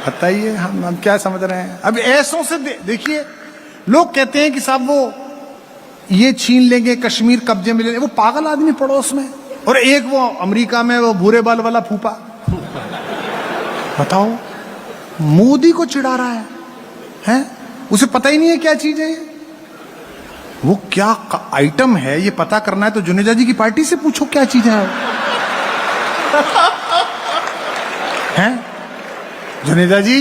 बताइए हम क्या समझ रहे हैं। अब ऐसों से देखिए, लोग कहते हैं कि साहब वो ये छीन लेंगे, कश्मीर कब्जे में ले लेंगे। वो पागल आदमी पड़ोस में, और एक वो अमेरिका में वो भूरे बाल वाला फूफा। बताओ, मोदी को चिढ़ा रहा है? उसे पता ही नहीं है क्या चीज है ये। वो क्या आइटम है ये पता करना है तो जुनेजा जी की पार्टी से पूछो क्या चीज है। हैं जुनेजा जी?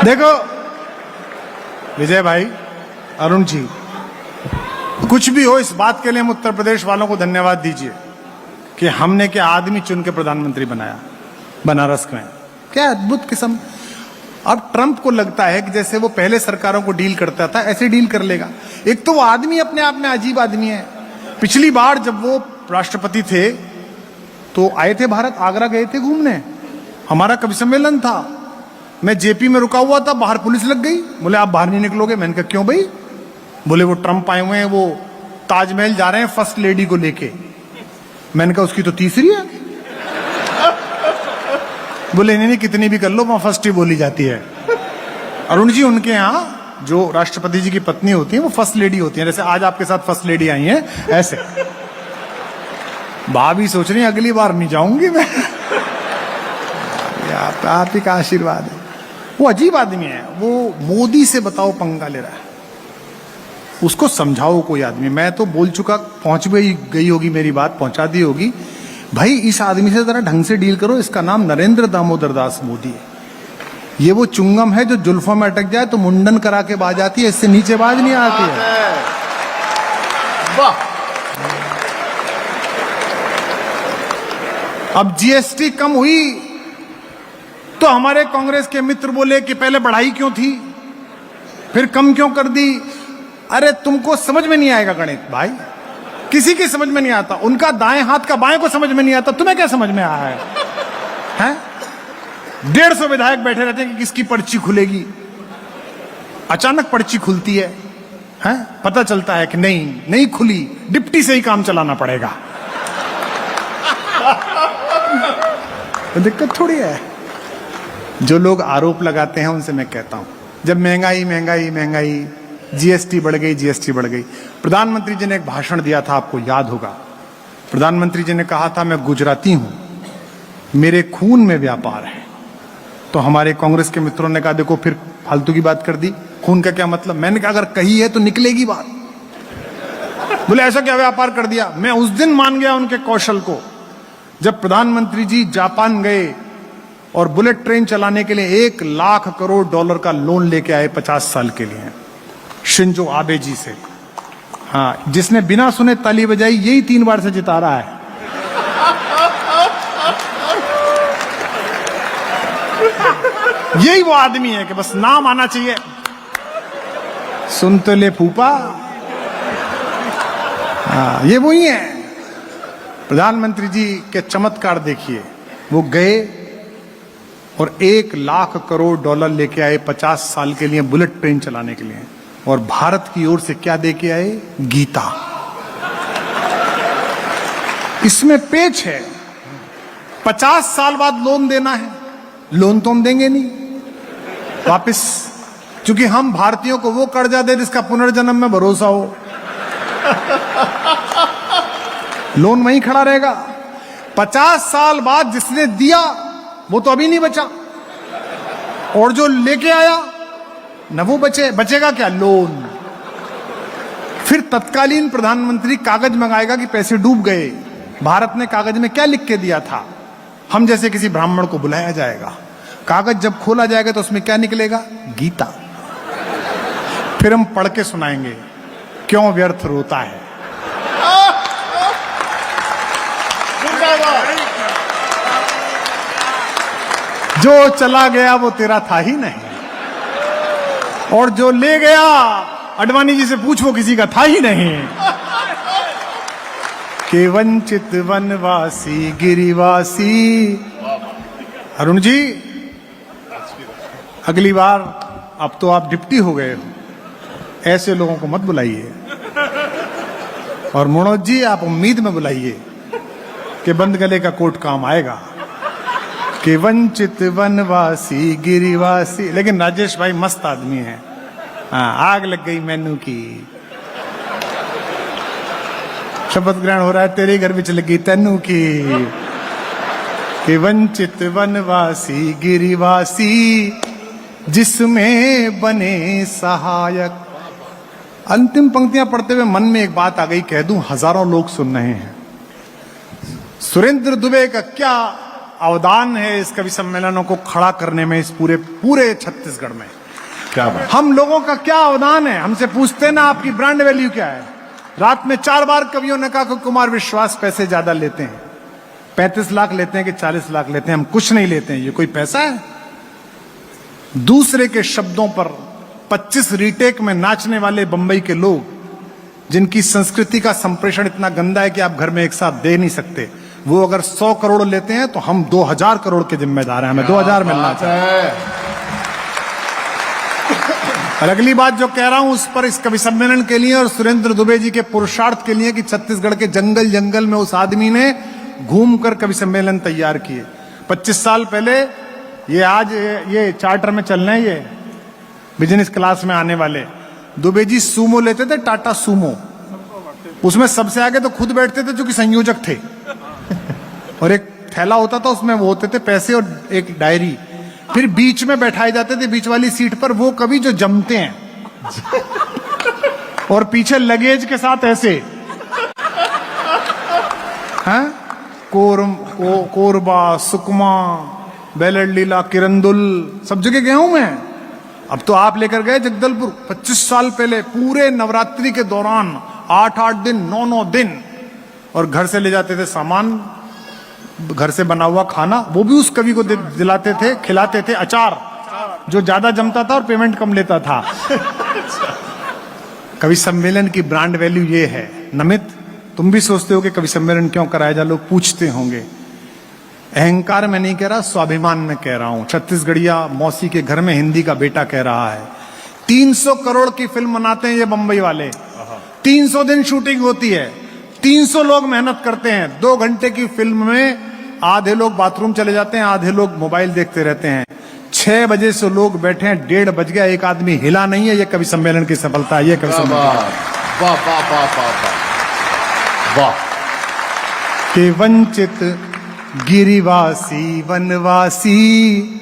देखो विजय भाई, अरुण जी, कुछ भी हो, इस बात के लिए हम उत्तर प्रदेश वालों को धन्यवाद दीजिए कि हमने क्या आदमी चुन के प्रधानमंत्री बनाया बनारस में। क्या अद्भुत किस्म। अब ट्रंप को लगता है कि जैसे वो पहले सरकारों को डील करता था ऐसे डील कर लेगा। एक तो वो आदमी अपने आप में अजीब आदमी है। पिछली बार जब वो राष्ट्रपति थे तो आए थे भारत, आगरा गए थे घूमने, हमारा कवि सम्मेलन था। मैं जेपी में रुका हुआ था, बाहर पुलिस लग गई, बोले आप बाहर नहीं निकलोगे। मैंने कहा क्यों भाई? बोले वो ट्रंप आए हुए हैं, वो ताजमहल जा रहे हैं फर्स्ट लेडी को लेके। मैंने कहा उसकी तो तीसरी है। बोले नहीं कितनी भी कर लो, वहां फर्स्ट ही बोली जाती है। अरुण जी, उनके यहाँ जो राष्ट्रपति जी की पत्नी होती है वो फर्स्ट लेडी होती है, जैसे आज आपके साथ फर्स्ट लेडी आई है ऐसे। भाभी सोच रही है अगली बार नहीं जाऊंगी मैं। आप ही का आशीर्वाद है। वो अजीब आदमी है। वो मोदी से बताओ पंगा ले रहा है, उसको समझाओ कोई आदमी। मैं तो बोल चुका, पहुंच गई होगी मेरी बात, पहुंचा दी होगी। भाई इस आदमी से जरा ढंग से डील करो। इसका नाम नरेंद्र दामोदर दास मोदी है। ये वो चुंगम है जो जुल्फों में अटक जाए तो मुंडन करा के बाज आती है, इससे नीचे बाज नहीं आती है। वाह। अब जीएसटी कम हुई तो हमारे कांग्रेस के मित्र बोले कि पहले बढ़ाई क्यों थी, फिर कम क्यों कर दी। अरे तुमको समझ में नहीं आएगा गणित भाई, किसी की समझ में नहीं आता। उनका दाएं हाथ का बाएं को समझ में नहीं आता, तुम्हें क्या समझ में आया है? 150 विधायक बैठे रहते हैं कि किसकी पर्ची खुलेगी। अचानक पर्ची खुलती है, पता चलता है कि नहीं खुली, डिप्टी से ही काम चलाना पड़ेगा। तो दिक्कत थोड़ी है। जो लोग आरोप लगाते हैं उनसे मैं कहता हूं, जब महंगाई महंगाई महंगाई, जीएसटी बढ़ गई, जीएसटी बढ़ गई। प्रधानमंत्री जी ने एक भाषण दिया था, आपको याद होगा। प्रधानमंत्री जी ने कहा था, मैं गुजराती हूं, मेरे खून में व्यापार है। तो हमारे कांग्रेस के मित्रों ने कहा, देखो फिर फालतू की बात कर दी, खून का क्या मतलब। मैंने कहा, अगर कही है तो निकलेगी बात। बोले ऐसा क्या व्यापार कर दिया। मैं उस दिन मान गया उनके कौशल को, जब प्रधानमंत्री जी जापान गए और बुलेट ट्रेन चलाने के लिए $1 लाख करोड़ का लोन लेके आए 50 साल के लिए, शिंजो आबे जी से। हाँ, जिसने बिना सुने ताली बजाई, यही 3 बार से जिता रहा है। यही वो आदमी है कि बस नाम आना चाहिए। सुन तो ले फूफा। हाँ, ये वही है। प्रधानमंत्री जी के चमत्कार देखिए, वो गए और $1 लाख करोड़ लेके आए 50 साल के लिए बुलेट ट्रेन चलाने के लिए, और भारत की ओर से क्या दे के आए, गीता। इसमें पेच है, 50 साल बाद लोन देना है, लोन तो हम देंगे नहीं वापिस, क्योंकि हम भारतीयों को वो कर्जा दे जिसका पुनर्जन्म में भरोसा हो। लोन वहीं खड़ा रहेगा। 50 साल बाद जिसने दिया वो तो अभी नहीं बचा, और जो लेके आया न वो बचेगा क्या, लोन। फिर तत्कालीन प्रधानमंत्री कागज मंगाएगा कि पैसे डूब गए। भारत ने कागज में क्या लिख के दिया था, हम जैसे किसी ब्राह्मण को बुलाया जाएगा, कागज जब खोला जाएगा तो उसमें क्या निकलेगा, गीता। फिर हम पढ़ के सुनाएंगे, क्यों व्यर्थ रोता है। जो चला गया वो तेरा था ही नहीं, और जो ले गया अडवाणी जी से पूछ, वो किसी का था ही नहीं। के वंचित वनवासी गिरिवासी। अरुण जी, अगली बार अब तो आप डिप्टी हो गए हो, ऐसे लोगों को मत बुलाइए। और मनोज जी, आप उम्मीद में बुलाइए कि बंद गले का कोट काम आएगा। कि वंचित वनवासी गिरिवासी। लेकिन राजेश भाई मस्त आदमी है। हाँ, आग लग गई मैनू की। शपथ ग्रहण हो रहा है, तेरे घर बिच लगी तेनू की। कि वंचित वनवासी गिरिवासी, जिसमें बने सहायक। अंतिम पंक्तियां पढ़ते हुए मन में एक बात आ गई, कह दूं, हजारों लोग सुन रहे हैं। सुरेंद्र दुबे का क्या अवदान है इस कवि सम्मेलनों को खड़ा करने में, इस पूरे छत्तीसगढ़ में। क्या बात। हम लोगों का क्या अवदान है। हमसे पूछते ना आपकी ब्रांड वैल्यू क्या है। रात में 4 बार कवियों ने कहा कि कुमार विश्वास पैसे ज्यादा लेते हैं, 35 लाख लेते हैं कि 40 लाख लेते हैं। हम कुछ नहीं लेते हैं, ये कोई पैसा है। दूसरे के शब्दों पर 25 रीटेक में नाचने वाले बंबई के लोग, जिनकी संस्कृति का संप्रेषण इतना गंदा है कि आप घर में एक साथ दे नहीं सकते, वो अगर 100 करोड़ लेते हैं तो हम 2000 करोड़ के जिम्मेदार हैं। हमें 2000 मिलना चाहिए। और अगली बात जो कह रहा हूं उस पर, इस कवि सम्मेलन के लिए और सुरेंद्र दुबे जी के पुरुषार्थ के लिए कि छत्तीसगढ़ के जंगल जंगल में उस आदमी ने घूमकर कवि सम्मेलन तैयार किए। 25 साल पहले ये चार्टर में चलना है, ये बिजनेस क्लास में आने वाले। दुबे जी सूमो लेते थे, टाटा सूमो। उसमें सबसे आगे तो खुद बैठते थे जो कि संयोजक थे, और एक थैला होता था, उसमें वो होते थे पैसे और एक डायरी। फिर बीच में बैठाए जाते थे, बीच वाली सीट पर वो कवि जो जमते हैं, और पीछे लगेज के साथ ऐसे। हैं? कोरबा, सुकमा, बेलड लीला, किरंदुल, सब जगह गया हूं मैं। अब तो आप लेकर गए जगदलपुर 25 साल पहले, पूरे नवरात्रि के दौरान 8-8 दिन, 9-9 दिन, और घर से ले जाते थे सामान, घर से बना हुआ खाना, वो भी उस कवि को दिलाते थे, खिलाते थे। अचार जो ज्यादा जमता था और पेमेंट कम लेता था। कवि सम्मेलन की ब्रांड वैल्यू ये है। नमित, तुम भी सोचते हो कि कवि सम्मेलन क्यों कराया जाए, लोग पूछते होंगे। अहंकार में नहीं कह रहा, स्वाभिमान में कह रहा हूं। छत्तीसगढ़िया मौसी के घर में हिंदी का बेटा कह रहा है। 300 करोड़ की फिल्म बनाते हैं ये बंबई वाले। 300 दिन शूटिंग होती है, 300 लोग मेहनत करते हैं। 2 घंटे की फिल्म में आधे लोग बाथरूम चले जाते हैं, आधे लोग मोबाइल देखते रहते हैं। 6 बजे से लोग बैठे हैं, 1:30 बज गया, एक आदमी हिला नहीं है। ये कवि सम्मेलन की सफलता है, ये कवि क्या सम्मेलन बात, वाह वाह वाह वाह वाह वाह। के वंचित गिरिवासी वनवासी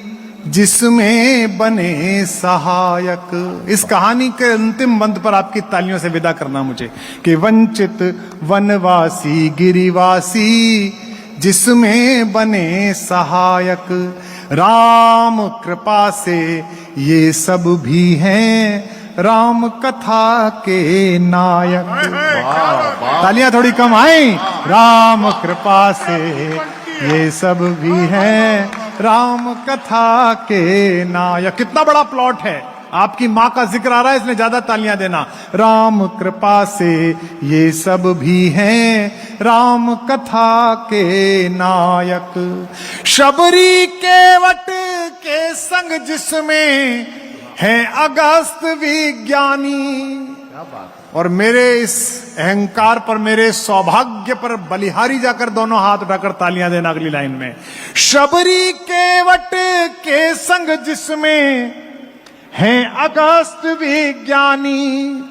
जिसमें बने सहायक। इस कहानी के अंतिम बंद पर आपकी तालियों से विदा करना मुझे। कि वंचित वनवासी गिरिवासी जिसमें बने सहायक, राम कृपा से ये सब भी हैं राम कथा के नायक। तालियां थोड़ी कम आई। राम कृपा से ये सब भी हैं राम कथा के नायक। कितना बड़ा प्लॉट है। आपकी माँ का जिक्र आ रहा है, इसने ज्यादा तालियां देना। राम कृपा से ये सब भी हैं राम कथा के नायक। शबरी केवट के संग जिसमें है अगस्त विज्ञानी। और मेरे इस अहंकार पर, मेरे सौभाग्य पर बलिहारी जाकर दोनों हाथ उठाकर तालियां देना अगली लाइन में। शबरी केवट के संग जिसमें है अगस्त विज्ञानी,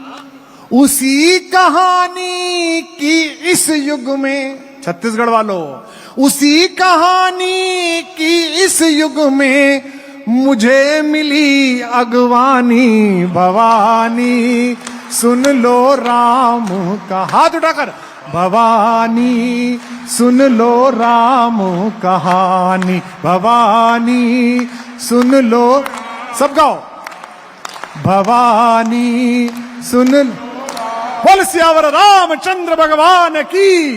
उसी कहानी की इस युग में, छत्तीसगढ़ वालों, उसी कहानी की इस युग में मुझे मिली अगवानी भवानी। सुन लो राम का, हाथ उठाकर, भवानी सुन लो राम कहानी। भवानी सुन लो, सब गाओ। भवानी सुन, बोल सियावर रामचंद्र भगवान की,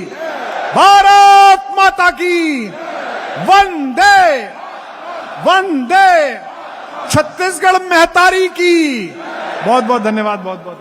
भारत माता की, वंदे वंदे, छत्तीसगढ़ महतारी की। बहुत बहुत धन्यवाद, बहुत बहुत।